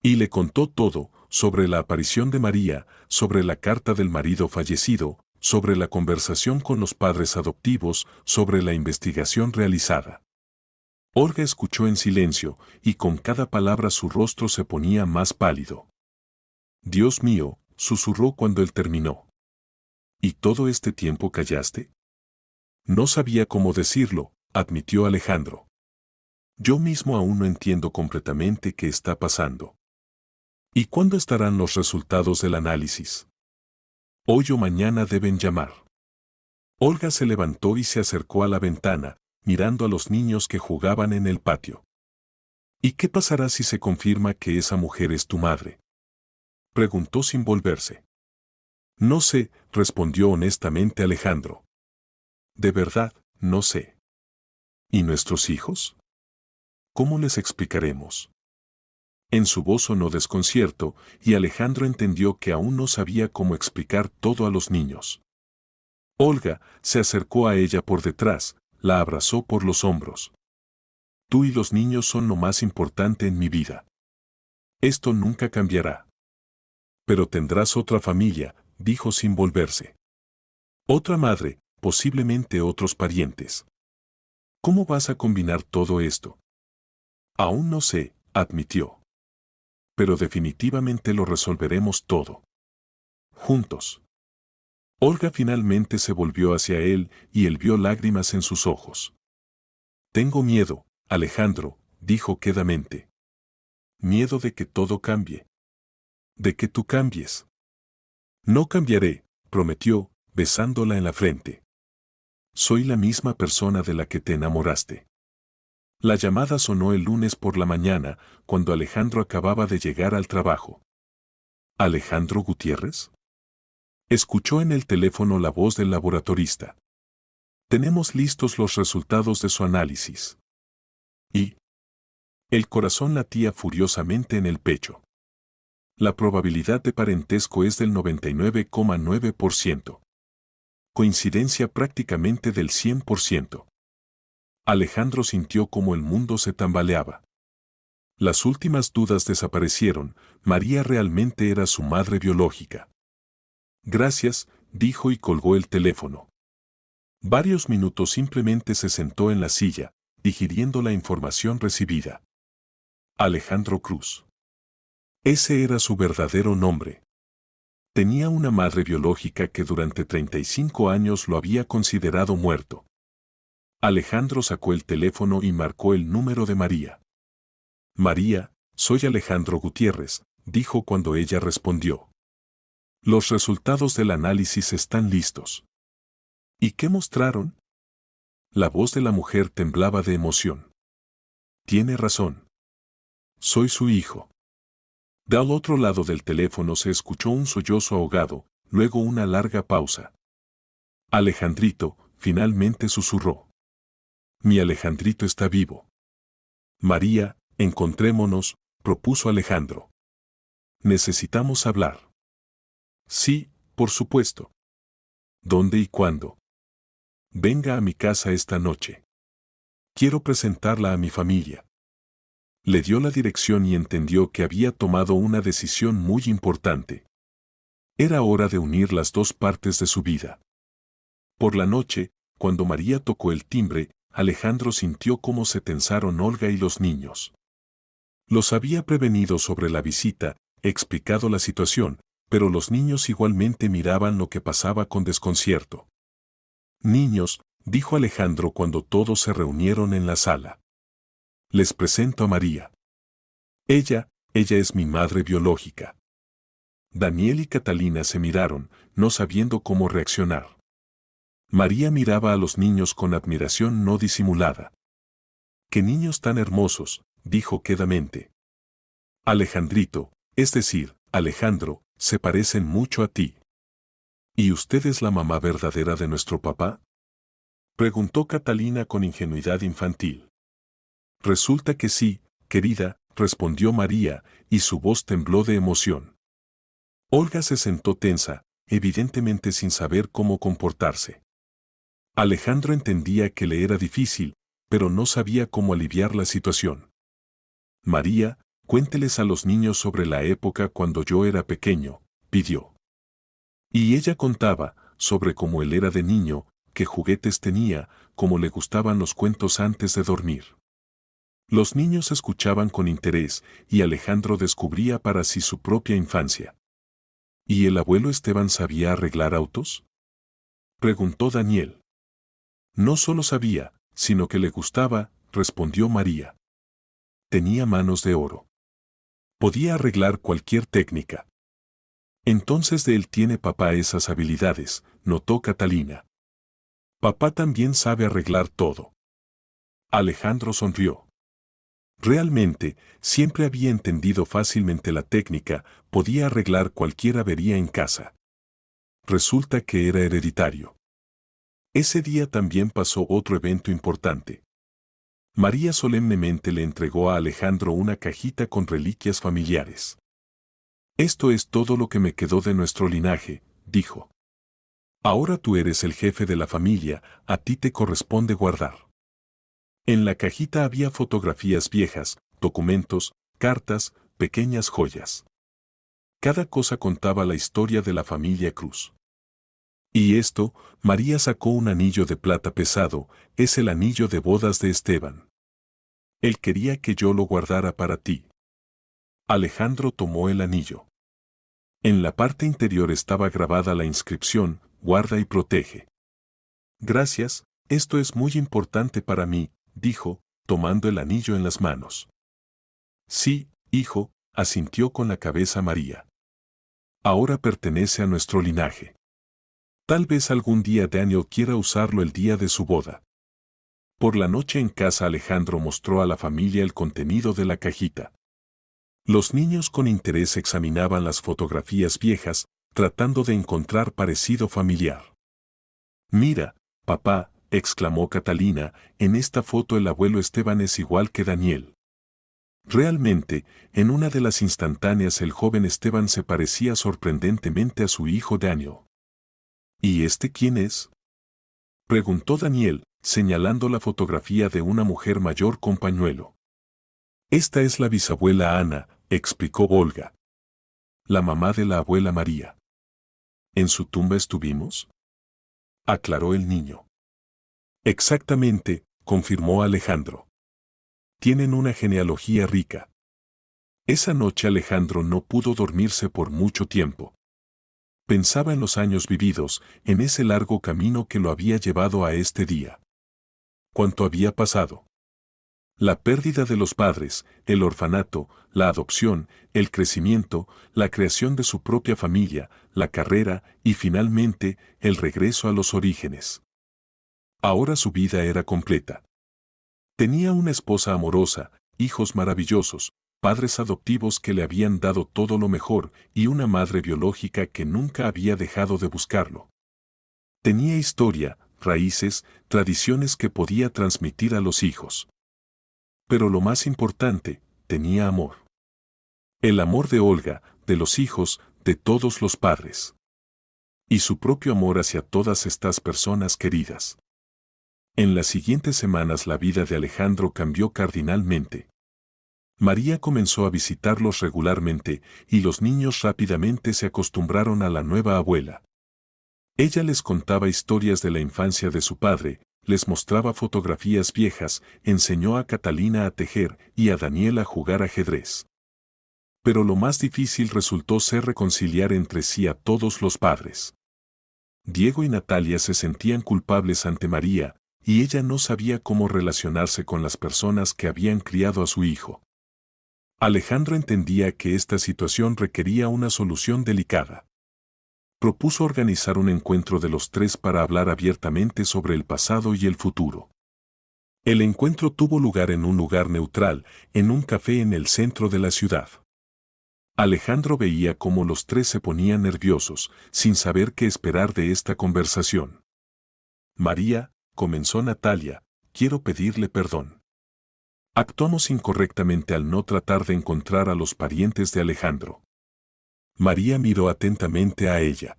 Y le contó todo, sobre la aparición de María, sobre la carta del marido fallecido, sobre la conversación con los padres adoptivos, sobre la investigación realizada. Olga escuchó en silencio, y con cada palabra su rostro se ponía más pálido. «Dios mío», susurró cuando él terminó. «¿Y todo este tiempo callaste?». «No sabía cómo decirlo», admitió Alejandro. «Yo mismo aún no entiendo completamente qué está pasando». «¿Y cuándo estarán los resultados del análisis?». «Hoy o mañana deben llamar». Olga se levantó y se acercó a la ventana, mirando a los niños que jugaban en el patio. «¿Y qué pasará si se confirma que esa mujer es tu madre?», preguntó sin volverse. «No sé», respondió honestamente Alejandro. «De verdad, no sé». «¿Y nuestros hijos? ¿Cómo les explicaremos?». En su voz sonó desconcierto, y Alejandro entendió que aún no sabía cómo explicar todo a los niños. Olga se acercó a ella por detrás, la abrazó por los hombros. «Tú y los niños son lo más importante en mi vida. Esto nunca cambiará». «Pero tendrás otra familia», dijo sin volverse. «Otra madre, posiblemente otros parientes. ¿Cómo vas a combinar todo esto?». «Aún no sé», admitió. «Pero definitivamente lo resolveremos todo. Juntos». Olga finalmente se volvió hacia él y él vio lágrimas en sus ojos. «Tengo miedo, Alejandro», dijo quedamente. «Miedo de que todo cambie. De que tú cambies». «No cambiaré», prometió, besándola en la frente. «Soy la misma persona de la que te enamoraste». La llamada sonó el lunes por la mañana, cuando Alejandro acababa de llegar al trabajo. «¿Alejandro Gutiérrez?». Escuchó en el teléfono la voz del laboratorista. «Tenemos listos los resultados de su análisis». ¿Y? El corazón latía furiosamente en el pecho. La probabilidad de parentesco es del 99,9%. Coincidencia prácticamente del 100%. Alejandro sintió como el mundo se tambaleaba. Las últimas dudas desaparecieron. María realmente era su madre biológica. Gracias, dijo y colgó el teléfono. Varios minutos simplemente se sentó en la silla, digiriendo la información recibida. Alejandro Cruz. Ese era su verdadero nombre. Tenía una madre biológica que durante 35 años lo había considerado muerto. Alejandro sacó el teléfono y marcó el número de María. María, soy Alejandro Gutiérrez, dijo cuando ella respondió. Los resultados del análisis están listos. ¿Y qué mostraron? La voz de la mujer temblaba de emoción. Tiene razón. Soy su hijo. Del otro lado del teléfono se escuchó un sollozo ahogado, luego una larga pausa. Alejandrito, finalmente susurró. Mi Alejandrito está vivo. María, encontrémonos, propuso Alejandro. Necesitamos hablar. Sí, por supuesto. ¿Dónde y cuándo? Venga a mi casa esta noche. Quiero presentarla a mi familia. Le dio la dirección y entendió que había tomado una decisión muy importante. Era hora de unir las dos partes de su vida. Por la noche, cuando María tocó el timbre, Alejandro sintió cómo se tensaron Olga y los niños. Los había prevenido sobre la visita, explicado la situación, pero los niños igualmente miraban lo que pasaba con desconcierto. Niños, dijo Alejandro cuando todos se reunieron en la sala. Les presento a María. Ella es mi madre biológica. Daniel y Catalina se miraron, no sabiendo cómo reaccionar. María miraba a los niños con admiración no disimulada. ¡Qué niños tan hermosos!, dijo quedamente. Alejandrito, es decir, Alejandro, se parecen mucho a ti. ¿Y usted es la mamá verdadera de nuestro papá? Preguntó Catalina con ingenuidad infantil. Resulta que sí, querida, respondió María, y su voz tembló de emoción. Olga se sentó tensa, evidentemente sin saber cómo comportarse. Alejandro entendía que le era difícil, pero no sabía cómo aliviar la situación. María, cuénteles a los niños sobre la época cuando yo era pequeño, pidió. Y ella contaba, sobre cómo él era de niño, qué juguetes tenía, cómo le gustaban los cuentos antes de dormir. Los niños escuchaban con interés, y Alejandro descubría para sí su propia infancia. ¿Y el abuelo Esteban sabía arreglar autos? Preguntó Daniel. No solo sabía, sino que le gustaba, respondió María. Tenía manos de oro. Podía arreglar cualquier técnica. Entonces de él tiene papá esas habilidades, notó Catalina. Papá también sabe arreglar todo. Alejandro sonrió. Realmente, siempre había entendido fácilmente la técnica, podía arreglar cualquier avería en casa. Resulta que era hereditario. Ese día también pasó otro evento importante. María solemnemente le entregó a Alejandro una cajita con reliquias familiares. Esto es todo lo que me quedó de nuestro linaje, dijo. Ahora tú eres el jefe de la familia, a ti te corresponde guardar. En la cajita había fotografías viejas, documentos, cartas, pequeñas joyas. Cada cosa contaba la historia de la familia Cruz. Y esto, María sacó un anillo de plata pesado, es el anillo de bodas de Esteban. Él quería que yo lo guardara para ti. Alejandro tomó el anillo. En la parte interior estaba grabada la inscripción, guarda y protege. Gracias, esto es muy importante para mí, dijo, tomando el anillo en las manos. Sí, hijo, asintió con la cabeza María. Ahora pertenece a nuestro linaje. Tal vez algún día Daniel quiera usarlo el día de su boda. Por la noche en casa Alejandro mostró a la familia el contenido de la cajita. Los niños con interés examinaban las fotografías viejas, tratando de encontrar parecido familiar. Mira, papá, exclamó Catalina, en esta foto el abuelo Esteban es igual que Daniel. Realmente, en una de las instantáneas el joven Esteban se parecía sorprendentemente a su hijo Daniel. ¿Y este quién es?, preguntó Daniel, señalando la fotografía de una mujer mayor con pañuelo. Esta es la bisabuela Ana, explicó Olga. La mamá de la abuela María. ¿En su tumba estuvimos?, aclaró el niño. Exactamente, confirmó Alejandro. Tienen una genealogía rica. Esa noche Alejandro no pudo dormirse por mucho tiempo. Pensaba en los años vividos, en ese largo camino que lo había llevado a este día. ¿Cuánto había pasado? La pérdida de los padres, el orfanato, la adopción, el crecimiento, la creación de su propia familia, la carrera y finalmente el regreso a los orígenes. Ahora su vida era completa. Tenía una esposa amorosa, hijos maravillosos, padres adoptivos que le habían dado todo lo mejor y una madre biológica que nunca había dejado de buscarlo. Tenía historia, raíces, tradiciones que podía transmitir a los hijos. Pero lo más importante, tenía amor. El amor de Olga, de los hijos, de todos los padres. Y su propio amor hacia todas estas personas queridas. En las siguientes semanas la vida de Alejandro cambió cardinalmente. María comenzó a visitarlos regularmente y los niños rápidamente se acostumbraron a la nueva abuela. Ella les contaba historias de la infancia de su padre, les mostraba fotografías viejas, enseñó a Catalina a tejer y a Daniel a jugar ajedrez. Pero lo más difícil resultó ser reconciliar entre sí a todos los padres. Diego y Natalia se sentían culpables ante María, y ella no sabía cómo relacionarse con las personas que habían criado a su hijo. Alejandro entendía que esta situación requería una solución delicada. Propuso organizar un encuentro de los tres para hablar abiertamente sobre el pasado y el futuro. El encuentro tuvo lugar en un lugar neutral, en un café en el centro de la ciudad. Alejandro veía cómo los tres se ponían nerviosos, sin saber qué esperar de esta conversación. María, comenzó Natalia, quiero pedirle perdón. Actuamos incorrectamente al no tratar de encontrar a los parientes de Alejandro. María miró atentamente a ella.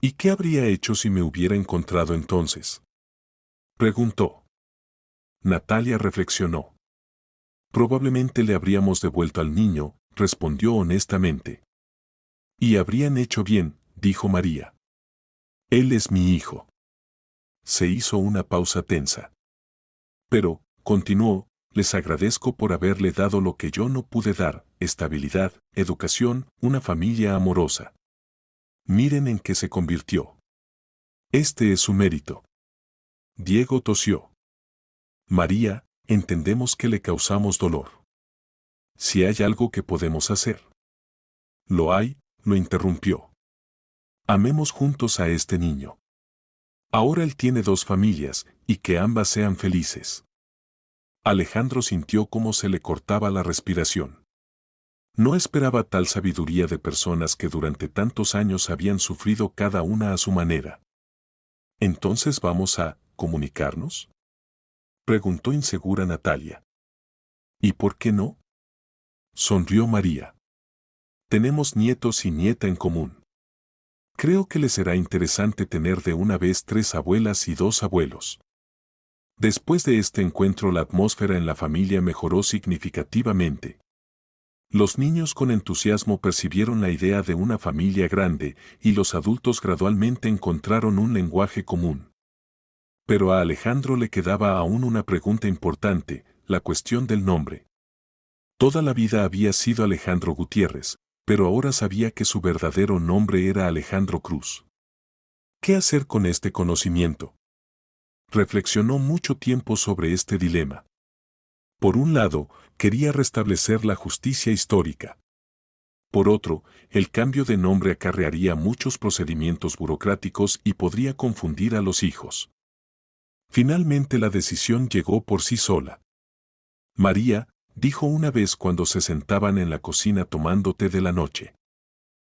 ¿Y qué habría hecho si me hubiera encontrado entonces?, preguntó. Natalia reflexionó. Probablemente le habríamos devuelto al niño, respondió honestamente. Y habrían hecho bien, dijo María. Él es mi hijo. Se hizo una pausa tensa. Pero, continuó, les agradezco por haberle dado lo que yo no pude dar, estabilidad, educación, una familia amorosa. Miren en qué se convirtió. Este es su mérito. Diego tosió. María, entendemos que le causamos dolor. Si hay algo que podemos hacer. Lo hay, lo interrumpió. Amemos juntos a este niño. Ahora él tiene dos familias, y que ambas sean felices. Alejandro sintió cómo se le cortaba la respiración. No esperaba tal sabiduría de personas que durante tantos años habían sufrido cada una a su manera. ¿Entonces vamos a comunicarnos?, preguntó insegura Natalia. ¿Y por qué no?, sonrió María. Tenemos nietos y nieta en común. Creo que les será interesante tener de una vez 3 abuelas y 2 abuelos. Después de este encuentro la atmósfera en la familia mejoró significativamente. Los niños con entusiasmo percibieron la idea de una familia grande y los adultos gradualmente encontraron un lenguaje común. Pero a Alejandro le quedaba aún una pregunta importante, la cuestión del nombre. Toda la vida había sido Alejandro Gutiérrez, pero ahora sabía que su verdadero nombre era Alejandro Cruz. ¿Qué hacer con este conocimiento? Reflexionó mucho tiempo sobre este dilema. Por un lado, quería restablecer la justicia histórica. Por otro, el cambio de nombre acarrearía muchos procedimientos burocráticos y podría confundir a los hijos. Finalmente la decisión llegó por sí sola. María, dijo una vez cuando se sentaban en la cocina tomando té de la noche.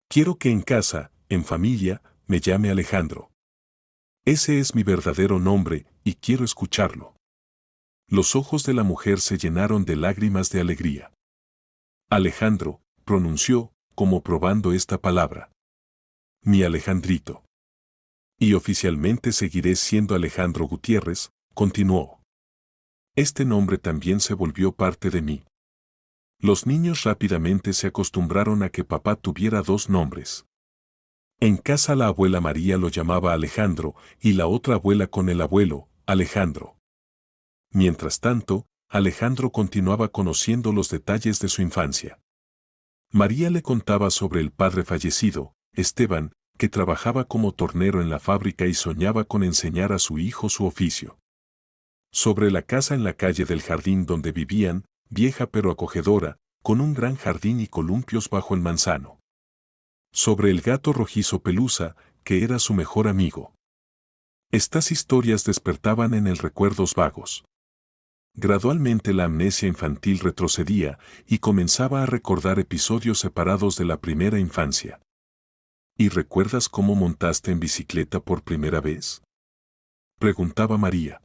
Quiero que en casa, en familia, me llame Alejandro. Ese es mi verdadero nombre, y quiero escucharlo. Los ojos de la mujer se llenaron de lágrimas de alegría. Alejandro, pronunció, como probando esta palabra. Mi Alejandrito. Y oficialmente seguiré siendo Alejandro Gutiérrez, continuó. Este nombre también se volvió parte de mí. Los niños rápidamente se acostumbraron a que papá tuviera dos nombres. En casa la abuela María lo llamaba Alejandro y la otra abuela con el abuelo, Alejandro. Mientras tanto, Alejandro continuaba conociendo los detalles de su infancia. María le contaba sobre el padre fallecido, Esteban, que trabajaba como tornero en la fábrica y soñaba con enseñar a su hijo su oficio. Sobre la casa en la calle del jardín donde vivían, vieja pero acogedora, con un gran jardín y columpios bajo el manzano. Sobre el gato rojizo Pelusa, que era su mejor amigo. Estas historias despertaban en él recuerdos vagos. Gradualmente la amnesia infantil retrocedía y comenzaba a recordar episodios separados de la primera infancia. ¿Y recuerdas cómo montaste en bicicleta por primera vez?, preguntaba María.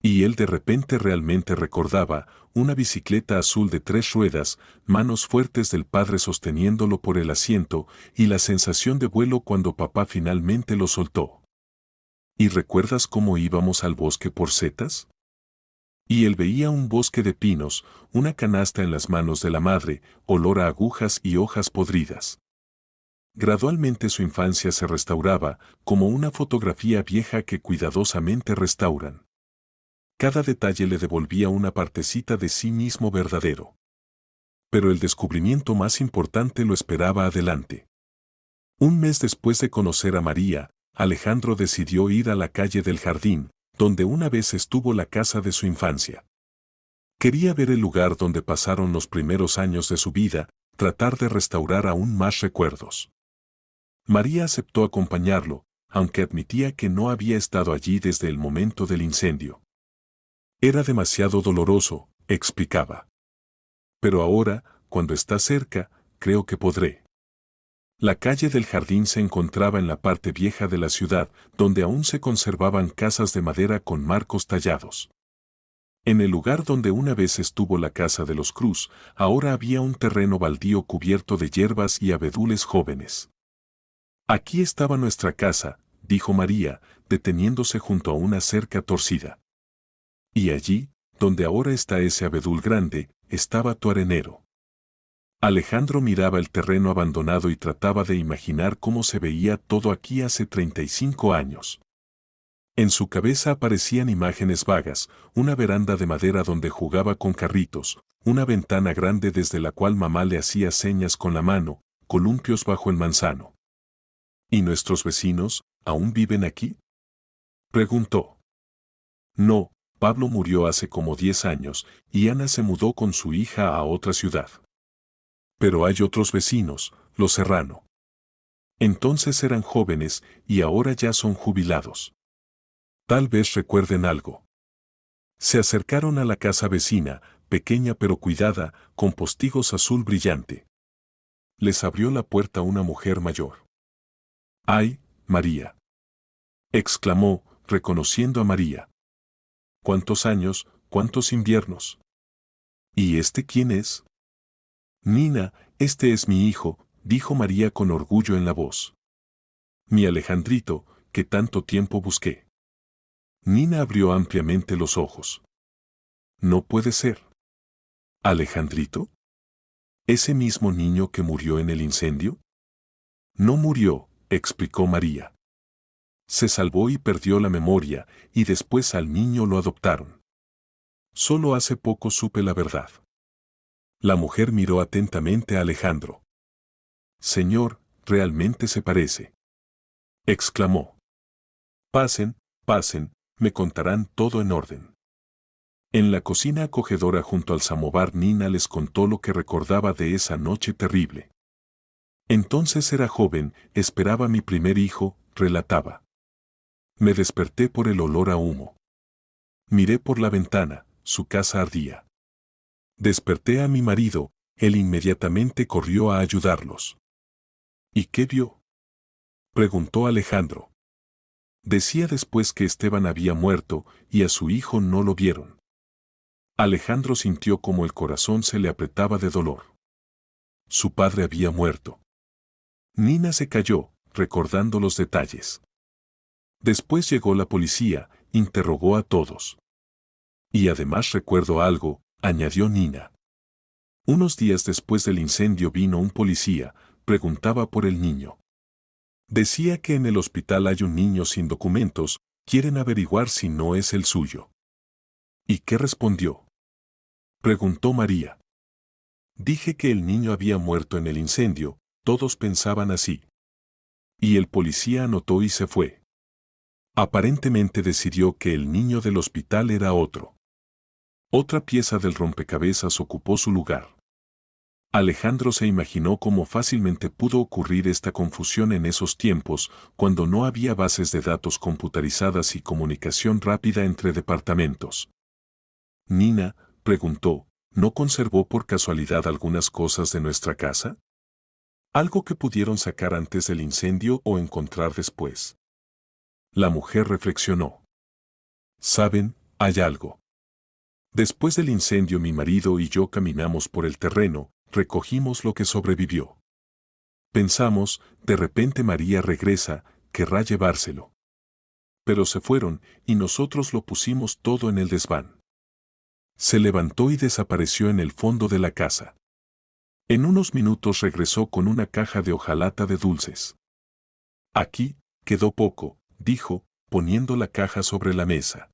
Y él de repente realmente recordaba una bicicleta azul de 3 ruedas, manos fuertes del padre sosteniéndolo por el asiento y la sensación de vuelo cuando papá finalmente lo soltó. ¿Y recuerdas cómo íbamos al bosque por setas? Y él veía un bosque de pinos, una canasta en las manos de la madre, olor a agujas y hojas podridas. Gradualmente su infancia se restauraba, como una fotografía vieja que cuidadosamente restauran. Cada detalle le devolvía una partecita de sí mismo verdadero. Pero el descubrimiento más importante lo esperaba adelante. Un mes después de conocer a María, Alejandro decidió ir a la calle del jardín, donde una vez estuvo la casa de su infancia. Quería ver el lugar donde pasaron los primeros años de su vida, tratar de restaurar aún más recuerdos. María aceptó acompañarlo, aunque admitía que no había estado allí desde el momento del incendio. Era demasiado doloroso, explicaba. Pero ahora, cuando está cerca, creo que podré. La calle del jardín se encontraba en la parte vieja de la ciudad, donde aún se conservaban casas de madera con marcos tallados. En el lugar donde una vez estuvo la casa de los Cruz, ahora había un terreno baldío cubierto de hierbas y abedules jóvenes. Aquí estaba nuestra casa, dijo María, deteniéndose junto a una cerca torcida. Y allí, donde ahora está ese abedul grande, estaba tu arenero. Alejandro miraba el terreno abandonado y trataba de imaginar cómo se veía todo aquí hace 35 años. En su cabeza aparecían imágenes vagas, una veranda de madera donde jugaba con carritos, una ventana grande desde la cual mamá le hacía señas con la mano, columpios bajo el manzano. ¿Y nuestros vecinos, aún viven aquí?, preguntó. No, Pablo murió hace como 10 años, y Ana se mudó con su hija a otra ciudad. Pero hay otros vecinos, los Serrano. Entonces eran jóvenes y ahora ya son jubilados. Tal vez recuerden algo. Se acercaron a la casa vecina, pequeña pero cuidada, con postigos azul brillante. Les abrió la puerta una mujer mayor. ¡Ay, María!, exclamó, reconociendo a María. ¿Cuántos años, cuántos inviernos? ¿Y este quién es? Nina, este es mi hijo, dijo María con orgullo en la voz. Mi Alejandrito, que tanto tiempo busqué. Nina abrió ampliamente los ojos. No puede ser. ¿Alejandrito? ¿Ese mismo niño que murió en el incendio? No murió, explicó María. Se salvó y perdió la memoria, y después al niño lo adoptaron. Solo hace poco supe la verdad. La mujer miró atentamente a Alejandro. Señor, realmente se parece, exclamó. Pasen, pasen, me contarán todo en orden. En la cocina acogedora junto al samovar Nina les contó lo que recordaba de esa noche terrible. Entonces era joven, esperaba a mi primer hijo, relataba. Me desperté por el olor a humo. Miré por la ventana, su casa ardía. Desperté a mi marido, él inmediatamente corrió a ayudarlos. ¿Y qué vio?, preguntó Alejandro. Decía después que Esteban había muerto y a su hijo no lo vieron. Alejandro sintió como el corazón se le apretaba de dolor. Su padre había muerto. Nina se calló, recordando los detalles. Después llegó la policía, interrogó a todos. Y además recuerdo algo, añadió Nina. Unos días después del incendio vino un policía, preguntaba por el niño. Decía que en el hospital hay un niño sin documentos, quieren averiguar si no es el suyo. ¿Y qué respondió? Preguntó María. Dije que el niño había muerto en el incendio, todos pensaban así. Y el policía anotó y se fue. Aparentemente decidió que el niño del hospital era otro. Otra pieza del rompecabezas ocupó su lugar. Alejandro se imaginó cómo fácilmente pudo ocurrir esta confusión en esos tiempos, cuando no había bases de datos computarizadas y comunicación rápida entre departamentos. Nina, preguntó, ¿no conservó por casualidad algunas cosas de nuestra casa? ¿Algo que pudieron sacar antes del incendio o encontrar después? La mujer reflexionó. ¿Saben, hay algo? Después del incendio mi marido y yo caminamos por el terreno, recogimos lo que sobrevivió. Pensamos, de repente María regresa, querrá llevárselo. Pero se fueron, y nosotros lo pusimos todo en el desván. Se levantó y desapareció en el fondo de la casa. En unos minutos regresó con una caja de hojalata de dulces. Aquí, quedó poco, dijo, poniendo la caja sobre la mesa.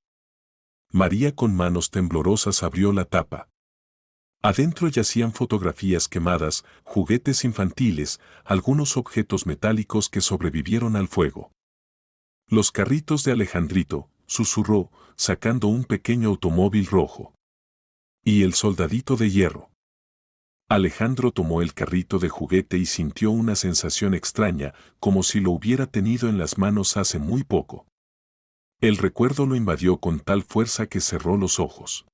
María con manos temblorosas abrió la tapa. Adentro yacían fotografías quemadas, juguetes infantiles, algunos objetos metálicos que sobrevivieron al fuego. Los carritos de Alejandrito, susurró, sacando un pequeño automóvil rojo. Y el soldadito de hierro. Alejandro tomó el carrito de juguete y sintió una sensación extraña, como si lo hubiera tenido en las manos hace muy poco. El recuerdo lo invadió con tal fuerza que cerró los ojos.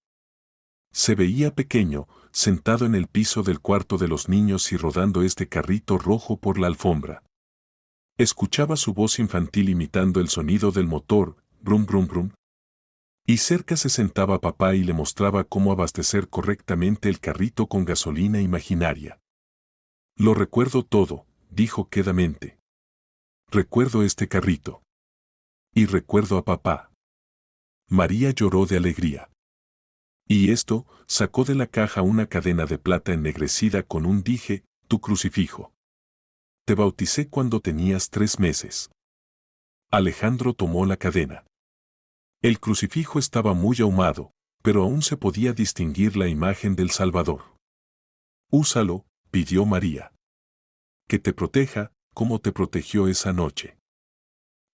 Se veía pequeño, sentado en el piso del cuarto de los niños y rodando este carrito rojo por la alfombra. Escuchaba su voz infantil imitando el sonido del motor, brum brum brum. Y cerca se sentaba papá y le mostraba cómo abastecer correctamente el carrito con gasolina imaginaria. Lo recuerdo todo, dijo quedamente. Recuerdo este carrito. Y recuerdo a papá. María lloró de alegría. Y esto, sacó de la caja una cadena de plata ennegrecida con un dije, tu crucifijo. Te bauticé cuando tenías 3 meses. Alejandro tomó la cadena. El crucifijo estaba muy ahumado, pero aún se podía distinguir la imagen del Salvador. Úsalo, pidió María. Que te proteja, como te protegió esa noche.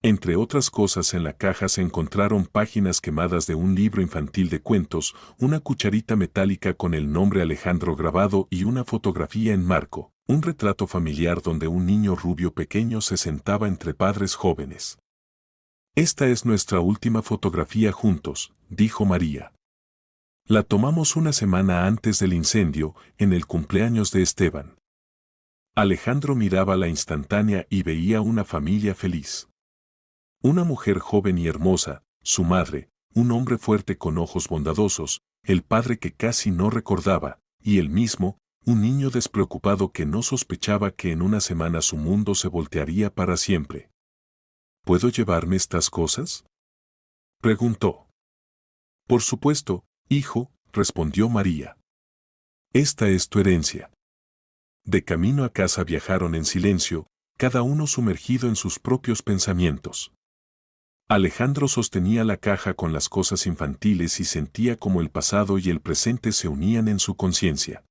Entre otras cosas en la caja se encontraron páginas quemadas de un libro infantil de cuentos, una cucharita metálica con el nombre Alejandro grabado y una fotografía en marco, un retrato familiar donde un niño rubio pequeño se sentaba entre padres jóvenes. Esta es nuestra última fotografía juntos, dijo María. La tomamos una semana antes del incendio, en el cumpleaños de Esteban. Alejandro miraba la instantánea y veía una familia feliz. Una mujer joven y hermosa, su madre, un hombre fuerte con ojos bondadosos, el padre que casi no recordaba, y él mismo, un niño despreocupado que no sospechaba que en una semana su mundo se voltearía para siempre. ¿Puedo llevarme estas cosas?, preguntó. Por supuesto, hijo, respondió María. Esta es tu herencia. De camino a casa viajaron en silencio, cada uno sumergido en sus propios pensamientos. Alejandro sostenía la caja con las cosas infantiles y sentía como el pasado y el presente se unían en su conciencia.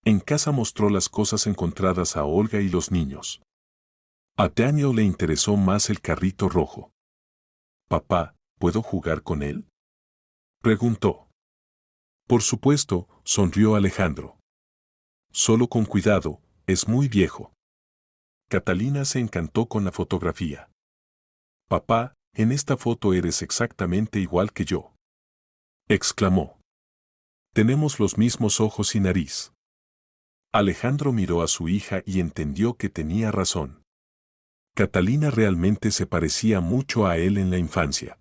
En casa mostró las cosas encontradas a Olga y los niños. A Daniel le interesó más el carrito rojo. «Papá, ¿puedo jugar con él?», preguntó. Por supuesto, sonrió Alejandro. Solo con cuidado, es muy viejo. Catalina se encantó con la fotografía. «Papá, en esta foto eres exactamente igual que yo», exclamó. «Tenemos los mismos ojos y nariz». Alejandro miró a su hija y entendió que tenía razón. Catalina realmente se parecía mucho a él en la infancia.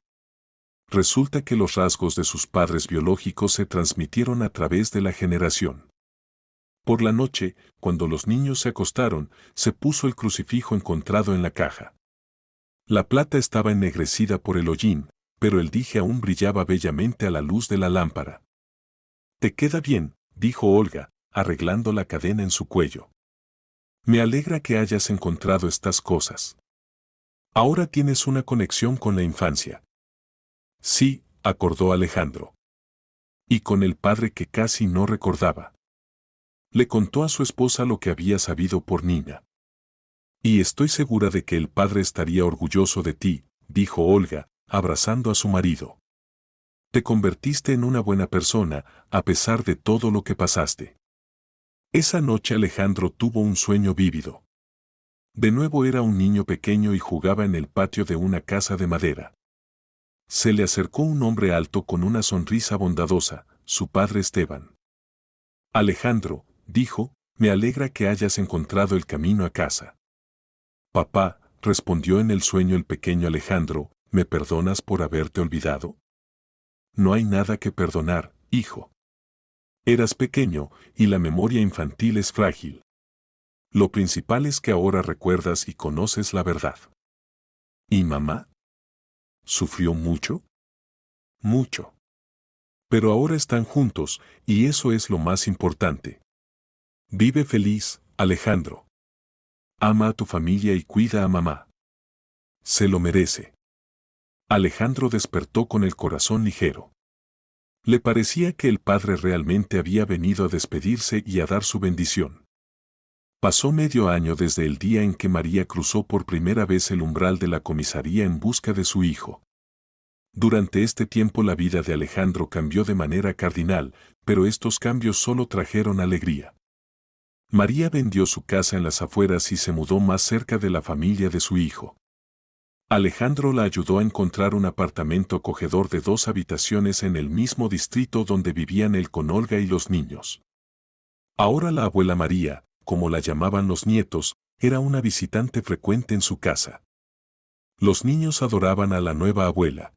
Resulta que los rasgos de sus padres biológicos se transmitieron a través de la generación. Por la noche, cuando los niños se acostaron, se puso el crucifijo encontrado en la caja. La plata estaba ennegrecida por el hollín, pero el dije aún brillaba bellamente a la luz de la lámpara. «Te queda bien», dijo Olga, arreglando la cadena en su cuello. «Me alegra que hayas encontrado estas cosas. Ahora tienes una conexión con la infancia». «Sí», acordó Alejandro. «Y con el padre que casi no recordaba». Le contó a su esposa lo que había sabido por niña. «Y estoy segura de que el padre estaría orgulloso de ti», dijo Olga, abrazando a su marido. «Te convertiste en una buena persona, a pesar de todo lo que pasaste». Esa noche Alejandro tuvo un sueño vívido. De nuevo era un niño pequeño y jugaba en el patio de una casa de madera. Se le acercó un hombre alto con una sonrisa bondadosa, su padre Esteban. «Alejandro», dijo, «me alegra que hayas encontrado el camino a casa». «Papá», respondió en el sueño el pequeño Alejandro, «¿me perdonas por haberte olvidado?» «No hay nada que perdonar, hijo. Eras pequeño, y la memoria infantil es frágil. Lo principal es que ahora recuerdas y conoces la verdad». «¿Y mamá? ¿Sufrió mucho?» «Mucho. Pero ahora están juntos, y eso es lo más importante. Vive feliz, Alejandro. Ama a tu familia y cuida a mamá. Se lo merece». Alejandro despertó con el corazón ligero. Le parecía que el padre realmente había venido a despedirse y a dar su bendición. Pasó medio año desde el día en que María cruzó por primera vez el umbral de la comisaría en busca de su hijo. Durante este tiempo la vida de Alejandro cambió de manera cardinal, pero estos cambios solo trajeron alegría. María vendió su casa en las afueras y se mudó más cerca de la familia de su hijo. Alejandro la ayudó a encontrar un apartamento acogedor de 2 habitaciones en el mismo distrito donde vivían él con Olga y los niños. Ahora la abuela María, como la llamaban los nietos, era una visitante frecuente en su casa. Los niños adoraban a la nueva abuela.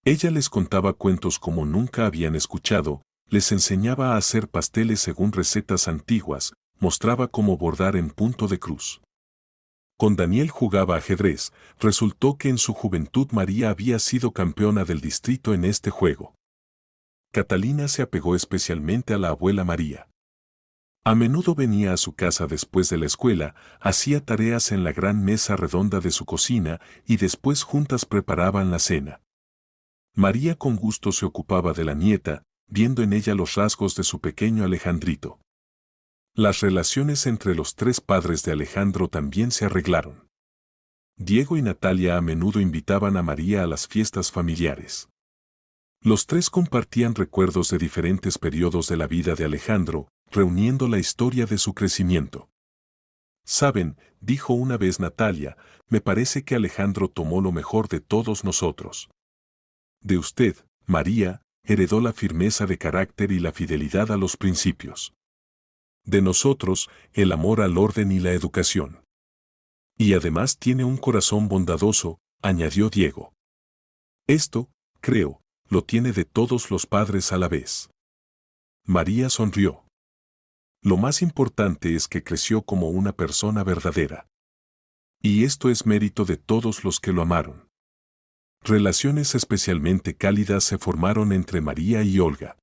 Ella les contaba cuentos como nunca habían escuchado, les enseñaba a hacer pasteles según recetas antiguas, mostraba cómo bordar en punto de cruz. Con Daniel jugaba ajedrez, resultó que en su juventud María había sido campeona del distrito en este juego. Catalina se apegó especialmente a la abuela María. A menudo venía a su casa después de la escuela, hacía tareas en la gran mesa redonda de su cocina y después juntas preparaban la cena. María con gusto se ocupaba de la nieta, viendo en ella los rasgos de su pequeño Alejandrito. Las relaciones entre los 3 padres de Alejandro también se arreglaron. Diego y Natalia a menudo invitaban a María a las fiestas familiares. Los 3 compartían recuerdos de diferentes periodos de la vida de Alejandro, reuniendo la historia de su crecimiento. «Saben», dijo una vez Natalia, «me parece que Alejandro tomó lo mejor de todos nosotros. De usted, María, heredó la firmeza de carácter y la fidelidad a los principios. De nosotros, el amor al orden y la educación. Y además tiene un corazón bondadoso», añadió Diego. «Esto, creo, lo tiene de todos los padres a la vez». María sonrió. «Lo más importante es que creció como una persona verdadera. Y esto es mérito de todos los que lo amaron». Relaciones especialmente cálidas se formaron entre María y Olga.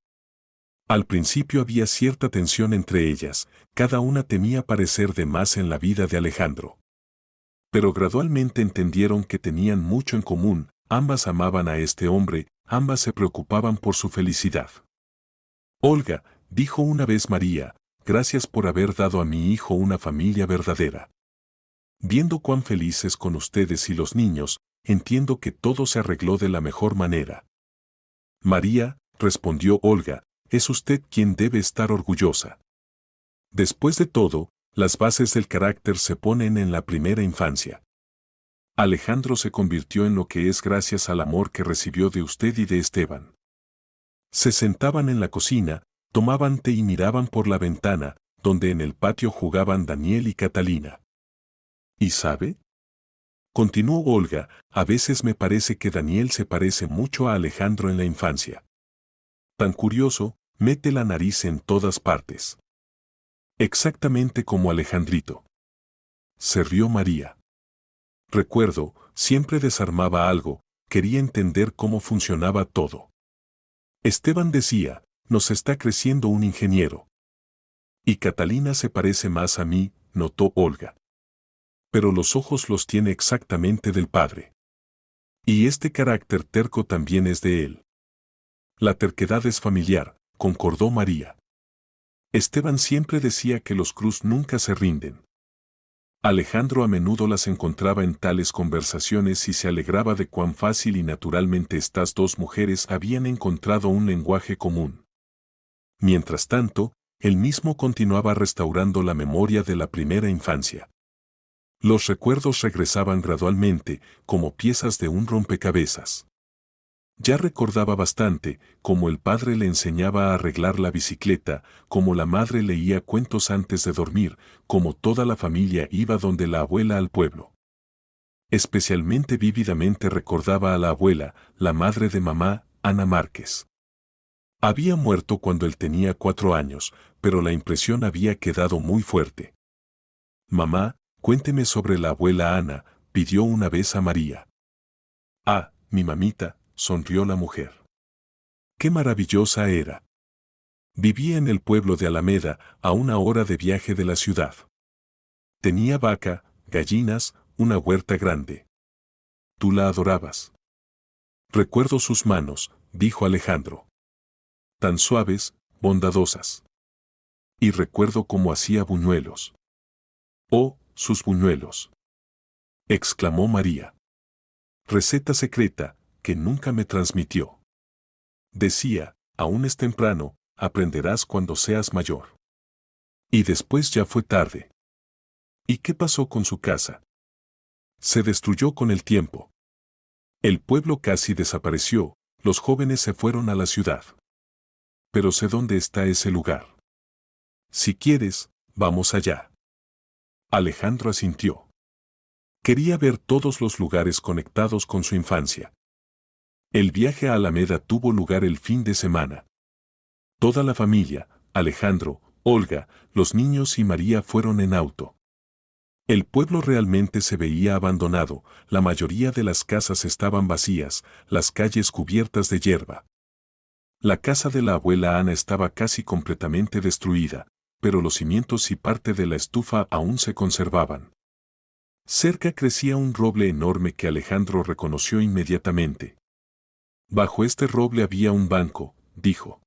Al principio había cierta tensión entre ellas, cada una temía parecer de más en la vida de Alejandro. Pero gradualmente entendieron que tenían mucho en común, ambas amaban a este hombre, ambas se preocupaban por su felicidad. «Olga», dijo una vez María, «gracias por haber dado a mi hijo una familia verdadera. Viendo cuán felices con ustedes y los niños, entiendo que todo se arregló de la mejor manera». «María», respondió Olga, «es usted quien debe estar orgullosa. Después de todo, las bases del carácter se ponen en la primera infancia. Alejandro se convirtió en lo que es gracias al amor que recibió de usted y de Esteban». Se sentaban en la cocina, tomaban té y miraban por la ventana, donde en el patio jugaban Daniel y Catalina. «¿Y sabe?», Continuó Olga, a veces me parece que Daniel se parece mucho a Alejandro en la infancia. Tan curioso, mete la nariz en todas partes. Exactamente como Alejandrito. Se rió María. Recuerdo, siempre desarmaba algo, quería entender cómo funcionaba todo. Esteban decía, nos está creciendo un ingeniero. Y Catalina se parece más a mí, notó Olga. Pero los ojos los tiene exactamente del padre. Y este carácter terco también es de él. La terquedad es familiar, concordó María. Esteban siempre decía que los Cruz nunca se rinden. Alejandro a menudo las encontraba en tales conversaciones y se alegraba de cuán fácil y naturalmente estas dos mujeres habían encontrado un lenguaje común. Mientras tanto, él mismo continuaba restaurando la memoria de la primera infancia. Los recuerdos regresaban gradualmente, como piezas de un rompecabezas. Ya recordaba bastante, cómo el padre le enseñaba a arreglar la bicicleta, cómo la madre leía cuentos antes de dormir, cómo toda la familia iba donde la abuela al pueblo. Especialmente vívidamente recordaba a la abuela, la madre de mamá, Ana Márquez. Había muerto cuando él tenía 4 años, pero la impresión había quedado muy fuerte. Mamá, cuénteme sobre la abuela Ana, pidió una vez a María. Ah, mi mamita, sonrió la mujer. ¡Qué maravillosa era! Vivía en el pueblo de Alameda, a 1 hora de viaje de la ciudad. Tenía vaca, gallinas, una huerta grande. Tú la adorabas. Recuerdo sus manos, dijo Alejandro. Tan suaves, bondadosas. Y recuerdo cómo hacía buñuelos. Oh, sus buñuelos. Exclamó María. Receta secreta, que nunca me transmitió. Decía, aún es temprano, aprenderás cuando seas mayor. Y después ya fue tarde. ¿Y qué pasó con su casa? Se destruyó con el tiempo. El pueblo casi desapareció, los jóvenes se fueron a la ciudad. Pero sé dónde está ese lugar. Si quieres, vamos allá. Alejandro asintió. Quería ver todos los lugares conectados con su infancia. El viaje a Alameda tuvo lugar el fin de semana. Toda la familia, Alejandro, Olga, los niños y María fueron en auto. El pueblo realmente se veía abandonado, la mayoría de las casas estaban vacías, las calles cubiertas de hierba. La casa de la abuela Ana estaba casi completamente destruida, pero los cimientos y parte de la estufa aún se conservaban. Cerca crecía un roble enorme que Alejandro reconoció inmediatamente. Bajo este roble había un banco, dijo.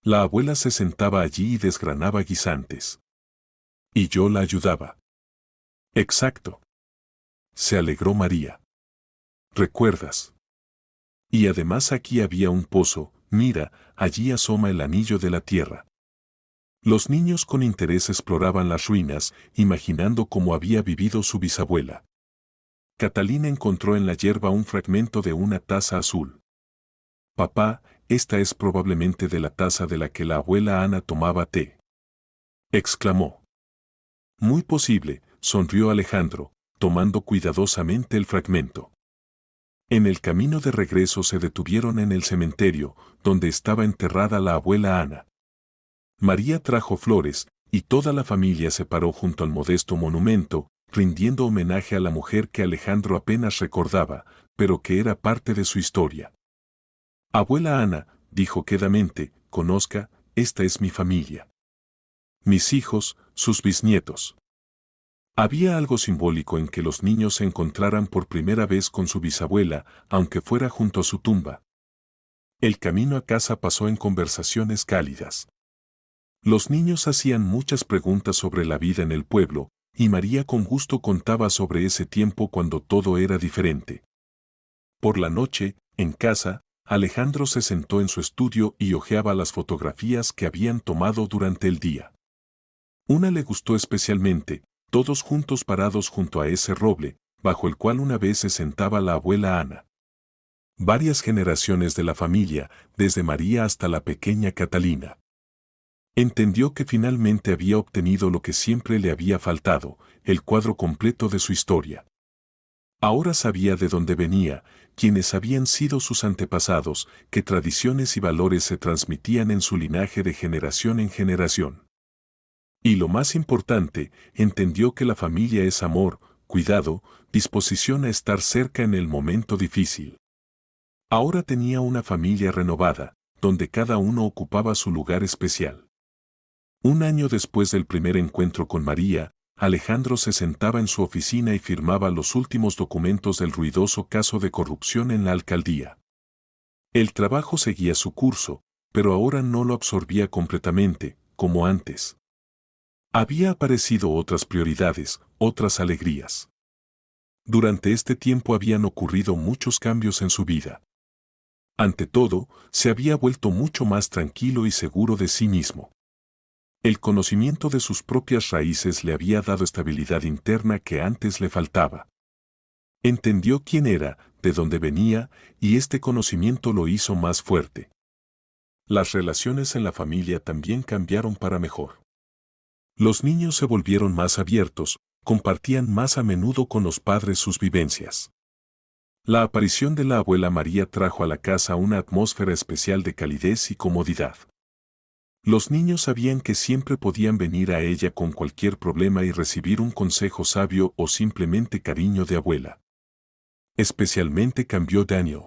La abuela se sentaba allí y desgranaba guisantes. Y yo la ayudaba. Exacto. Se alegró María. ¿Recuerdas? Y además aquí había un pozo, mira, allí asoma el anillo de la tierra. Los niños con interés exploraban las ruinas, imaginando cómo había vivido su bisabuela. Catalina encontró en la hierba un fragmento de una taza azul. Papá, esta es probablemente de la taza de la que la abuela Ana tomaba té. Exclamó. Muy posible, sonrió Alejandro, tomando cuidadosamente el fragmento. En el camino de regreso se detuvieron en el cementerio, donde estaba enterrada la abuela Ana. María trajo flores, y toda la familia se paró junto al modesto monumento, rindiendo homenaje a la mujer que Alejandro apenas recordaba, pero que era parte de su historia. Abuela Ana, dijo quedamente, conozca, esta es mi familia. Mis hijos, sus bisnietos. Había algo simbólico en que los niños se encontraran por primera vez con su bisabuela, aunque fuera junto a su tumba. El camino a casa pasó en conversaciones cálidas. Los niños hacían muchas preguntas sobre la vida en el pueblo, y María con gusto contaba sobre ese tiempo cuando todo era diferente. Por la noche, en casa, Alejandro se sentó en su estudio y hojeaba las fotografías que habían tomado durante el día. Una le gustó especialmente, todos juntos parados junto a ese roble, bajo el cual una vez se sentaba la abuela Ana. Varias generaciones de la familia, desde María hasta la pequeña Catalina. Entendió que finalmente había obtenido lo que siempre le había faltado, el cuadro completo de su historia. Ahora sabía de dónde venía, quiénes habían sido sus antepasados, qué tradiciones y valores se transmitían en su linaje de generación en generación. Y lo más importante, entendió que la familia es amor, cuidado, disposición a estar cerca en el momento difícil. Ahora tenía una familia renovada, donde cada uno ocupaba su lugar especial. Un año después del primer encuentro con María, Alejandro se sentaba en su oficina y firmaba los últimos documentos del ruidoso caso de corrupción en la alcaldía. El trabajo seguía su curso, pero ahora no lo absorbía completamente, como antes. Había aparecido otras prioridades, otras alegrías. Durante este tiempo habían ocurrido muchos cambios en su vida. Ante todo, se había vuelto mucho más tranquilo y seguro de sí mismo. El conocimiento de sus propias raíces le había dado estabilidad interna que antes le faltaba. Entendió quién era, de dónde venía, y este conocimiento lo hizo más fuerte. Las relaciones en la familia también cambiaron para mejor. Los niños se volvieron más abiertos, compartían más a menudo con los padres sus vivencias. La aparición de la abuela María trajo a la casa una atmósfera especial de calidez y comodidad. Los niños sabían que siempre podían venir a ella con cualquier problema y recibir un consejo sabio o simplemente cariño de abuela. Especialmente cambió Daniel.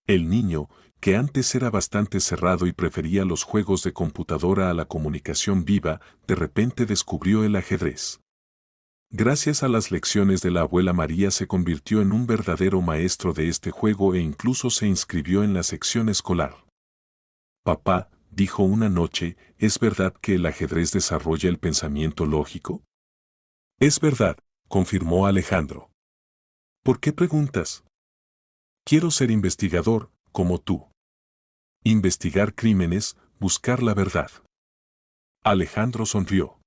El niño, que antes era bastante cerrado y prefería los juegos de computadora a la comunicación viva, de repente descubrió el ajedrez. Gracias a las lecciones de la abuela María se convirtió en un verdadero maestro de este juego e incluso se inscribió en la sección escolar. Papá, dijo una noche, ¿es verdad que el ajedrez desarrolla el pensamiento lógico? Es verdad, confirmó Alejandro. ¿Por qué preguntas? Quiero ser investigador, como tú. Investigar crímenes, buscar la verdad. Alejandro sonrió.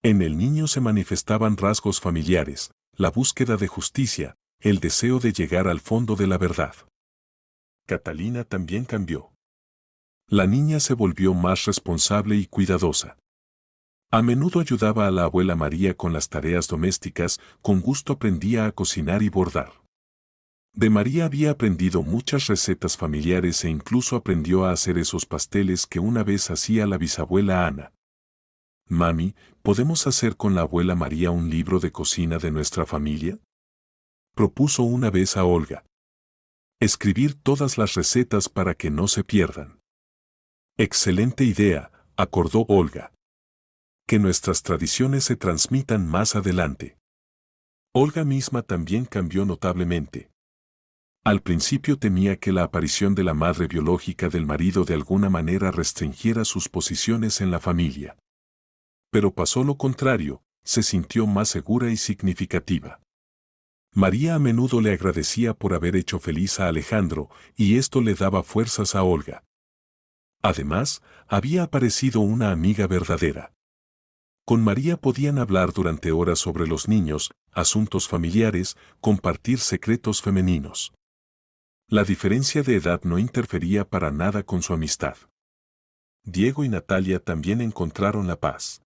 En el niño se manifestaban rasgos familiares, la búsqueda de justicia, el deseo de llegar al fondo de la verdad. Catalina también cambió. La niña se volvió más responsable y cuidadosa. A menudo ayudaba a la abuela María con las tareas domésticas, con gusto aprendía a cocinar y bordar. De María había aprendido muchas recetas familiares e incluso aprendió a hacer esos pasteles que una vez hacía la bisabuela Ana. Mami, ¿podemos hacer con la abuela María un libro de cocina de nuestra familia? Propuso una vez a Olga. Escribir todas las recetas para que no se pierdan. Excelente idea, acordó Olga. Que nuestras tradiciones se transmitan más adelante. Olga misma también cambió notablemente. Al principio temía que la aparición de la madre biológica del marido de alguna manera restringiera sus posiciones en la familia. Pero pasó lo contrario, se sintió más segura y significativa. María a menudo le agradecía por haber hecho feliz a Alejandro, y esto le daba fuerzas a Olga. Además, había aparecido una amiga verdadera. Con María podían hablar durante horas sobre los niños, asuntos familiares, compartir secretos femeninos. La diferencia de edad no interfería para nada con su amistad. Diego y Natalia también encontraron la paz.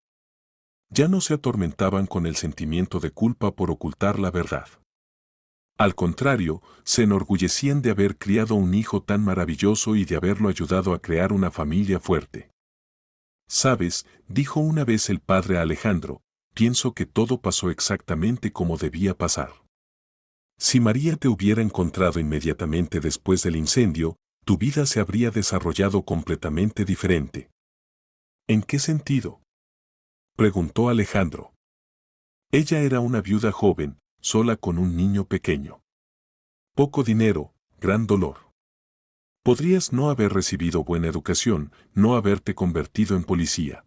Ya no se atormentaban con el sentimiento de culpa por ocultar la verdad. Al contrario, se enorgullecían de haber criado un hijo tan maravilloso y de haberlo ayudado a crear una familia fuerte. «Sabes», dijo una vez el padre a Alejandro, «pienso que todo pasó exactamente como debía pasar. Si María te hubiera encontrado inmediatamente después del incendio, tu vida se habría desarrollado completamente diferente». «¿En qué sentido?», preguntó Alejandro. Ella era una viuda joven, sola con un niño pequeño. Poco dinero, gran dolor. Podrías no haber recibido buena educación, no haberte convertido en policía.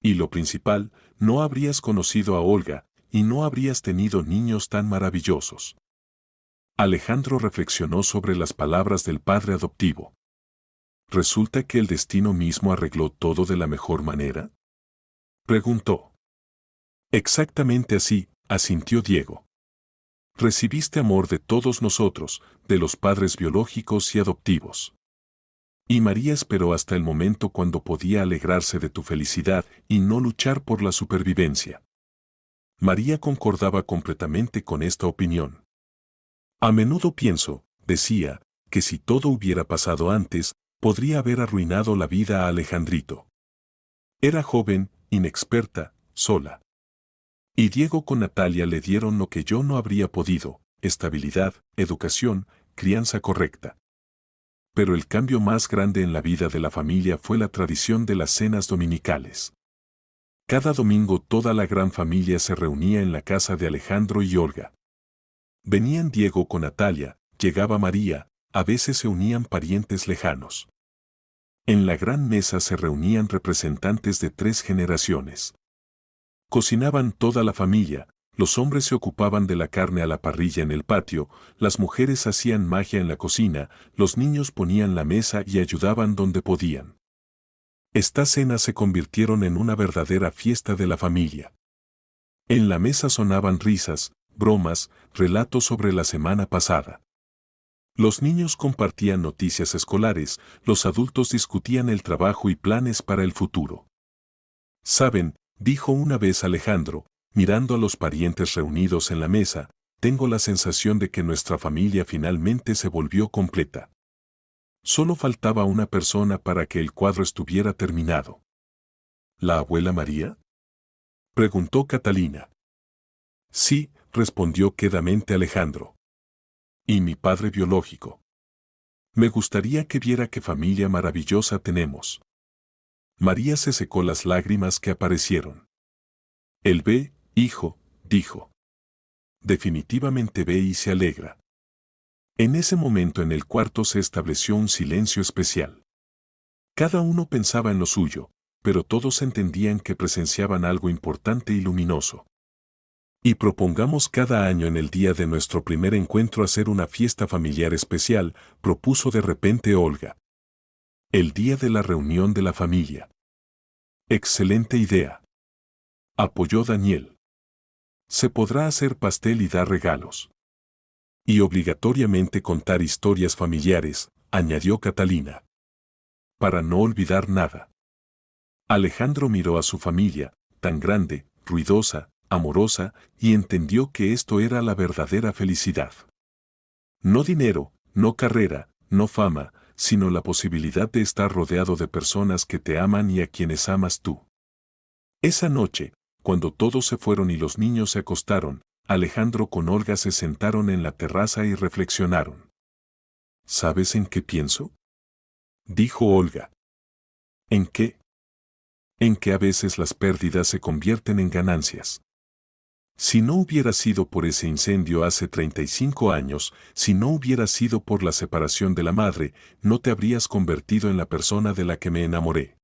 Y lo principal, no habrías conocido a Olga, y no habrías tenido niños tan maravillosos. Alejandro reflexionó sobre las palabras del padre adoptivo. ¿Resulta que el destino mismo arregló todo de la mejor manera?, preguntó. Exactamente así, asintió Diego. Recibiste amor de todos nosotros, de los padres biológicos y adoptivos. Y María esperó hasta el momento cuando podía alegrarse de tu felicidad y no luchar por la supervivencia. María concordaba completamente con esta opinión. A menudo pienso, decía, que si todo hubiera pasado antes, podría haber arruinado la vida a Alejandrito. Era joven, inexperta, sola. Y Diego con Natalia le dieron lo que yo no habría podido: estabilidad, educación, crianza correcta. Pero el cambio más grande en la vida de la familia fue la tradición de las cenas dominicales. Cada domingo toda la gran familia se reunía en la casa de Alejandro y Olga. Venían Diego con Natalia, llegaba María, a veces se unían parientes lejanos. En la gran mesa se reunían representantes de 3 generaciones. Cocinaban toda la familia, los hombres se ocupaban de la carne a la parrilla en el patio, las mujeres hacían magia en la cocina, los niños ponían la mesa y ayudaban donde podían. Estas cenas se convirtieron en una verdadera fiesta de la familia. En la mesa sonaban risas, bromas, relatos sobre la semana pasada. Los niños compartían noticias escolares, los adultos discutían el trabajo y planes para el futuro. «Saben», dijo una vez Alejandro, mirando a los parientes reunidos en la mesa, «tengo la sensación de que nuestra familia finalmente se volvió completa. Solo faltaba una persona para que el cuadro estuviera terminado». «¿La abuela María?», preguntó Catalina. «Sí», respondió quedamente Alejandro. «Y mi padre biológico. Me gustaría que viera qué familia maravillosa tenemos». María se secó las lágrimas que aparecieron. «Él ve, hijo», dijo. «Definitivamente ve y se alegra». En ese momento en el cuarto se estableció un silencio especial. Cada uno pensaba en lo suyo, pero todos entendían que presenciaban algo importante y luminoso. «Y propongamos cada año en el día de nuestro primer encuentro hacer una fiesta familiar especial», propuso de repente Olga. «El día de la reunión de la familia». «Excelente idea», apoyó Daniel. «Se podrá hacer pastel y dar regalos. Y obligatoriamente contar historias familiares», añadió Catalina. «Para no olvidar nada». Alejandro miró a su familia, tan grande, ruidosa, amorosa, y entendió que esto era la verdadera felicidad. No dinero, no carrera, no fama, sino la posibilidad de estar rodeado de personas que te aman y a quienes amas tú. Esa noche, cuando todos se fueron y los niños se acostaron, Alejandro con Olga se sentaron en la terraza y reflexionaron. «¿Sabes en qué pienso?», dijo Olga. «¿En qué?». «En que a veces las pérdidas se convierten en ganancias. Si no hubiera sido por ese incendio hace 35 años, si no hubiera sido por la separación de la madre, no te habrías convertido en la persona de la que me enamoré».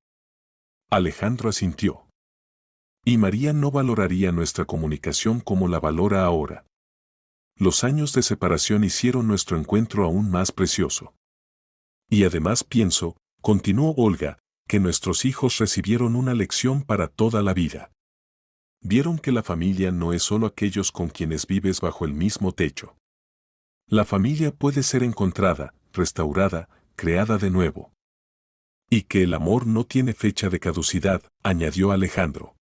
Alejandro asintió. «Y María no valoraría nuestra comunicación como la valora ahora. Los años de separación hicieron nuestro encuentro aún más precioso. Y además pienso», continuó Olga, «que nuestros hijos recibieron una lección para toda la vida. Vieron que la familia no es solo aquellos con quienes vives bajo el mismo techo. La familia puede ser encontrada, restaurada, creada de nuevo. Y que el amor no tiene fecha de caducidad», añadió Alejandro.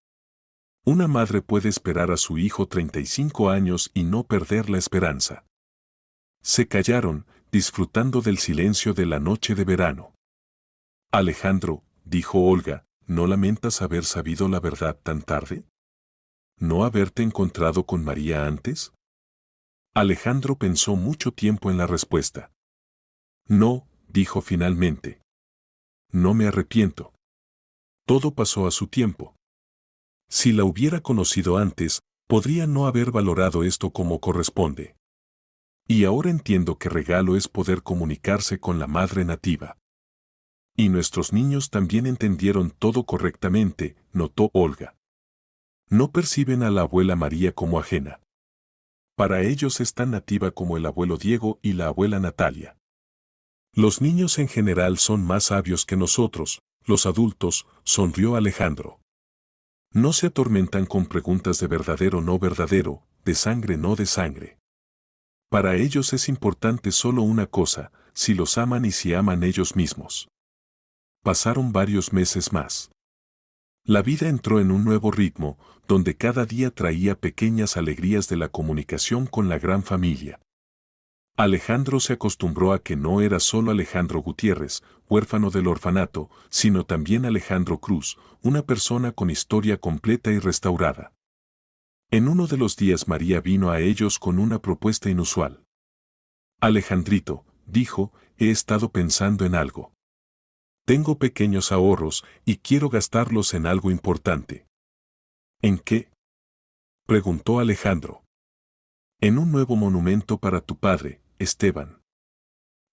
«Una madre puede esperar a su hijo 35 años y no perder la esperanza». Se callaron, disfrutando del silencio de la noche de verano. «Alejandro», dijo Olga, «¿no lamentas haber sabido la verdad tan tarde? ¿No haberte encontrado con María antes?». Alejandro pensó mucho tiempo en la respuesta. «No», dijo finalmente. «No me arrepiento. Todo pasó a su tiempo. Si la hubiera conocido antes, podría no haber valorado esto como corresponde. Y ahora entiendo qué regalo es poder comunicarse con la madre nativa». «Y nuestros niños también entendieron todo correctamente», notó Olga. «No perciben a la abuela María como ajena. Para ellos es tan nativa como el abuelo Diego y la abuela Natalia. Los niños en general son más sabios que nosotros, los adultos», sonrió Alejandro. «No se atormentan con preguntas de verdadero o no verdadero, de sangre no de sangre. Para ellos es importante solo una cosa, si los aman y si aman ellos mismos». Pasaron varios meses más. La vida entró en un nuevo ritmo, donde cada día traía pequeñas alegrías de la comunicación con la gran familia. Alejandro se acostumbró a que no era solo Alejandro Gutiérrez, huérfano del orfanato, sino también Alejandro Cruz, una persona con historia completa y restaurada. En uno de los días María vino a ellos con una propuesta inusual. Alejandrito, dijo, he estado pensando en algo. Tengo pequeños ahorros y quiero gastarlos en algo importante. ¿En qué? Preguntó Alejandro. En un nuevo monumento para tu padre, Esteban.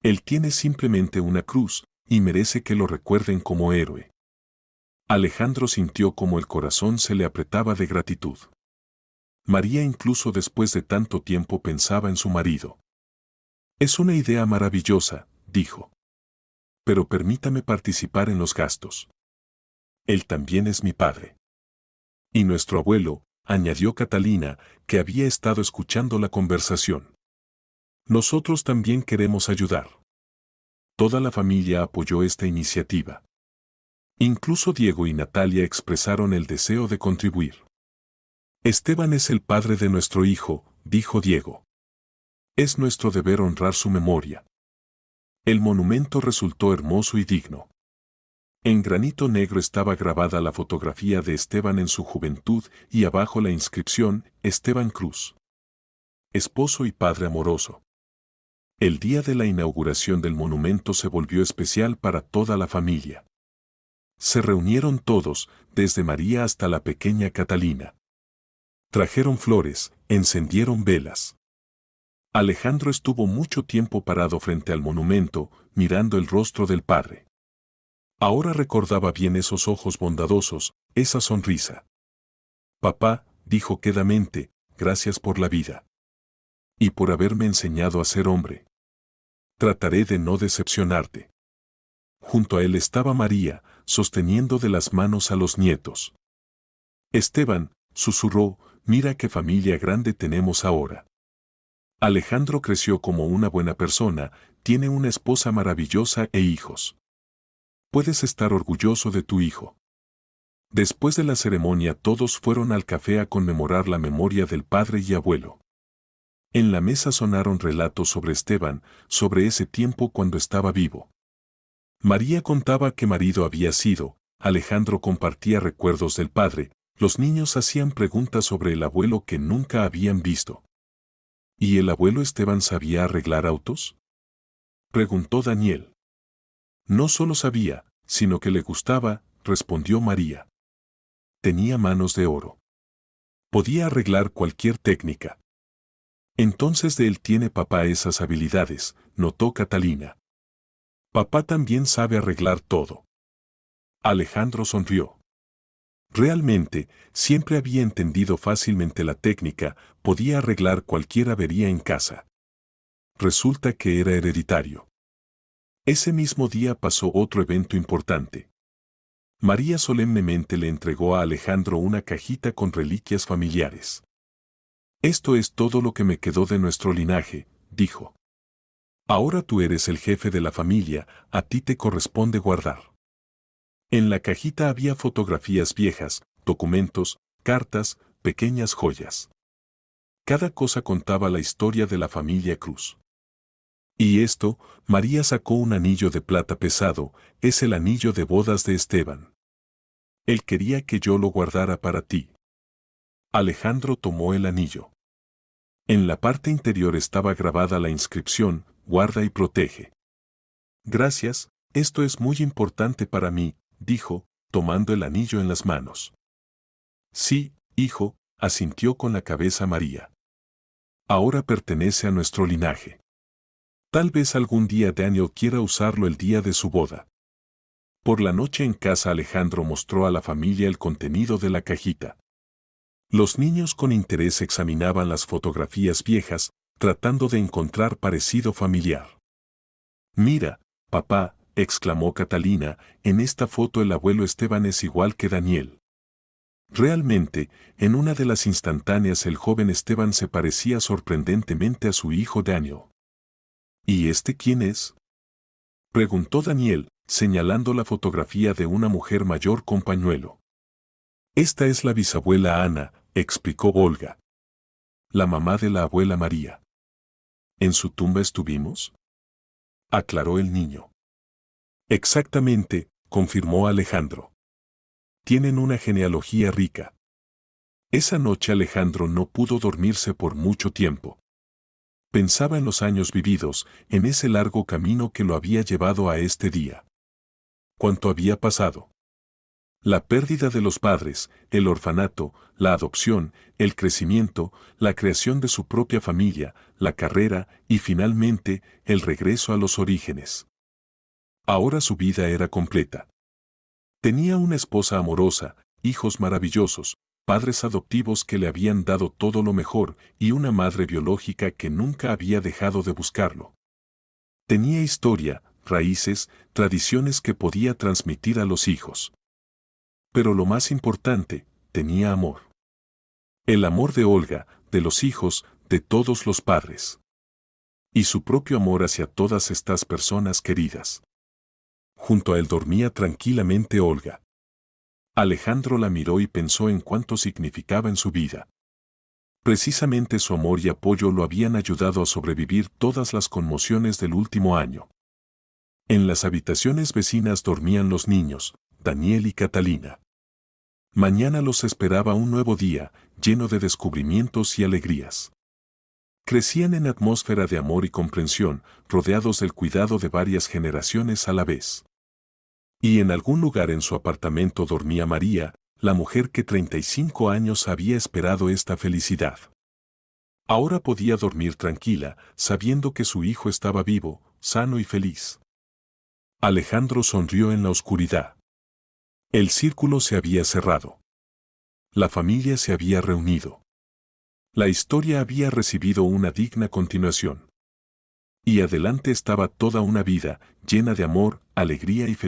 Él tiene simplemente una cruz, y merece que lo recuerden como héroe. Alejandro sintió como el corazón se le apretaba de gratitud. María incluso después de tanto tiempo pensaba en su marido. Es una idea maravillosa, dijo. Pero permítame participar en los gastos. Él también es mi padre. Y nuestro abuelo, añadió Catalina, que había estado escuchando la conversación. Nosotros también queremos ayudar. Toda la familia apoyó esta iniciativa. Incluso Diego y Natalia expresaron el deseo de contribuir. Esteban es el padre de nuestro hijo, dijo Diego. Es nuestro deber honrar su memoria. El monumento resultó hermoso y digno. En granito negro estaba grabada la fotografía de Esteban en su juventud y abajo la inscripción, Esteban Cruz. Esposo y padre amoroso. El día de la inauguración del monumento se volvió especial para toda la familia. Se reunieron todos, desde María hasta la pequeña Catalina. Trajeron flores, encendieron velas. Alejandro estuvo mucho tiempo parado frente al monumento, mirando el rostro del padre. Ahora recordaba bien esos ojos bondadosos, esa sonrisa. Papá, dijo quedamente, gracias por la vida. Y por haberme enseñado a ser hombre. Trataré de no decepcionarte. Junto a él estaba María, sosteniendo de las manos a los nietos. Esteban, susurró, mira qué familia grande tenemos ahora. Alejandro creció como una buena persona, tiene una esposa maravillosa e hijos. Puedes estar orgulloso de tu hijo. Después de la ceremonia todos fueron al café a conmemorar la memoria del padre y abuelo. En la mesa sonaron relatos sobre Esteban, sobre ese tiempo cuando estaba vivo. María contaba qué marido había sido, Alejandro compartía recuerdos del padre, los niños hacían preguntas sobre el abuelo que nunca habían visto. ¿Y el abuelo Esteban sabía arreglar autos? Preguntó Daniel. No solo sabía, sino que le gustaba, respondió María. Tenía manos de oro. Podía arreglar cualquier técnica. Entonces de él tiene papá esas habilidades, notó Catalina. Papá también sabe arreglar todo. Alejandro sonrió. Realmente, siempre había entendido fácilmente la técnica, podía arreglar cualquier avería en casa. Resulta que era hereditario. Ese mismo día pasó otro evento importante. María solemnemente le entregó a Alejandro una cajita con reliquias familiares. Esto es todo lo que me quedó de nuestro linaje, dijo. Ahora tú eres el jefe de la familia, a ti te corresponde guardar. En la cajita había fotografías viejas, documentos, cartas, pequeñas joyas. Cada cosa contaba la historia de la familia Cruz. Y esto, María sacó un anillo de plata pesado, es el anillo de bodas de Esteban. Él quería que yo lo guardara para ti. Alejandro tomó el anillo. En la parte interior estaba grabada la inscripción, guarda y protege. Gracias, esto es muy importante para mí, dijo, tomando el anillo en las manos. Sí, hijo, asintió con la cabeza María. Ahora pertenece a nuestro linaje. Tal vez algún día Daniel quiera usarlo el día de su boda. Por la noche en casa Alejandro mostró a la familia el contenido de la cajita. Los niños con interés examinaban las fotografías viejas, tratando de encontrar parecido familiar. Mira, papá, exclamó Catalina, en esta foto el abuelo Esteban es igual que Daniel. Realmente, en una de las instantáneas el joven Esteban se parecía sorprendentemente a su hijo Daniel. ¿Y este quién es? Preguntó Daniel, señalando la fotografía de una mujer mayor con pañuelo. Esta es la bisabuela Ana, explicó Olga. La mamá de la abuela María. ¿En su tumba estuvimos?, aclaró el niño. Exactamente, confirmó Alejandro. Tienen una genealogía rica. Esa noche Alejandro no pudo dormirse por mucho tiempo. Pensaba en los años vividos, en ese largo camino que lo había llevado a este día. ¿Cuánto había pasado? La pérdida de los padres, el orfanato, la adopción, el crecimiento, la creación de su propia familia, la carrera y finalmente el regreso a los orígenes. Ahora su vida era completa. Tenía una esposa amorosa, hijos maravillosos, padres adoptivos que le habían dado todo lo mejor y una madre biológica que nunca había dejado de buscarlo. Tenía historia, raíces, tradiciones que podía transmitir a los hijos. Pero lo más importante, tenía amor. El amor de Olga, de los hijos, de todos los padres. Y su propio amor hacia todas estas personas queridas. Junto a él dormía tranquilamente Olga. Alejandro la miró y pensó en cuánto significaba en su vida. Precisamente su amor y apoyo lo habían ayudado a sobrevivir todas las conmociones del último año. En las habitaciones vecinas dormían los niños, Daniel y Catalina. Mañana los esperaba un nuevo día, lleno de descubrimientos y alegrías. Crecían en atmósfera de amor y comprensión, rodeados del cuidado de varias generaciones a la vez. Y en algún lugar en su apartamento dormía María, la mujer que 35 años había esperado esta felicidad. Ahora podía dormir tranquila, sabiendo que su hijo estaba vivo, sano y feliz. Alejandro sonrió en la oscuridad. El círculo se había cerrado. La familia se había reunido. La historia había recibido una digna continuación. Y adelante estaba toda una vida, llena de amor, alegría y felicidad.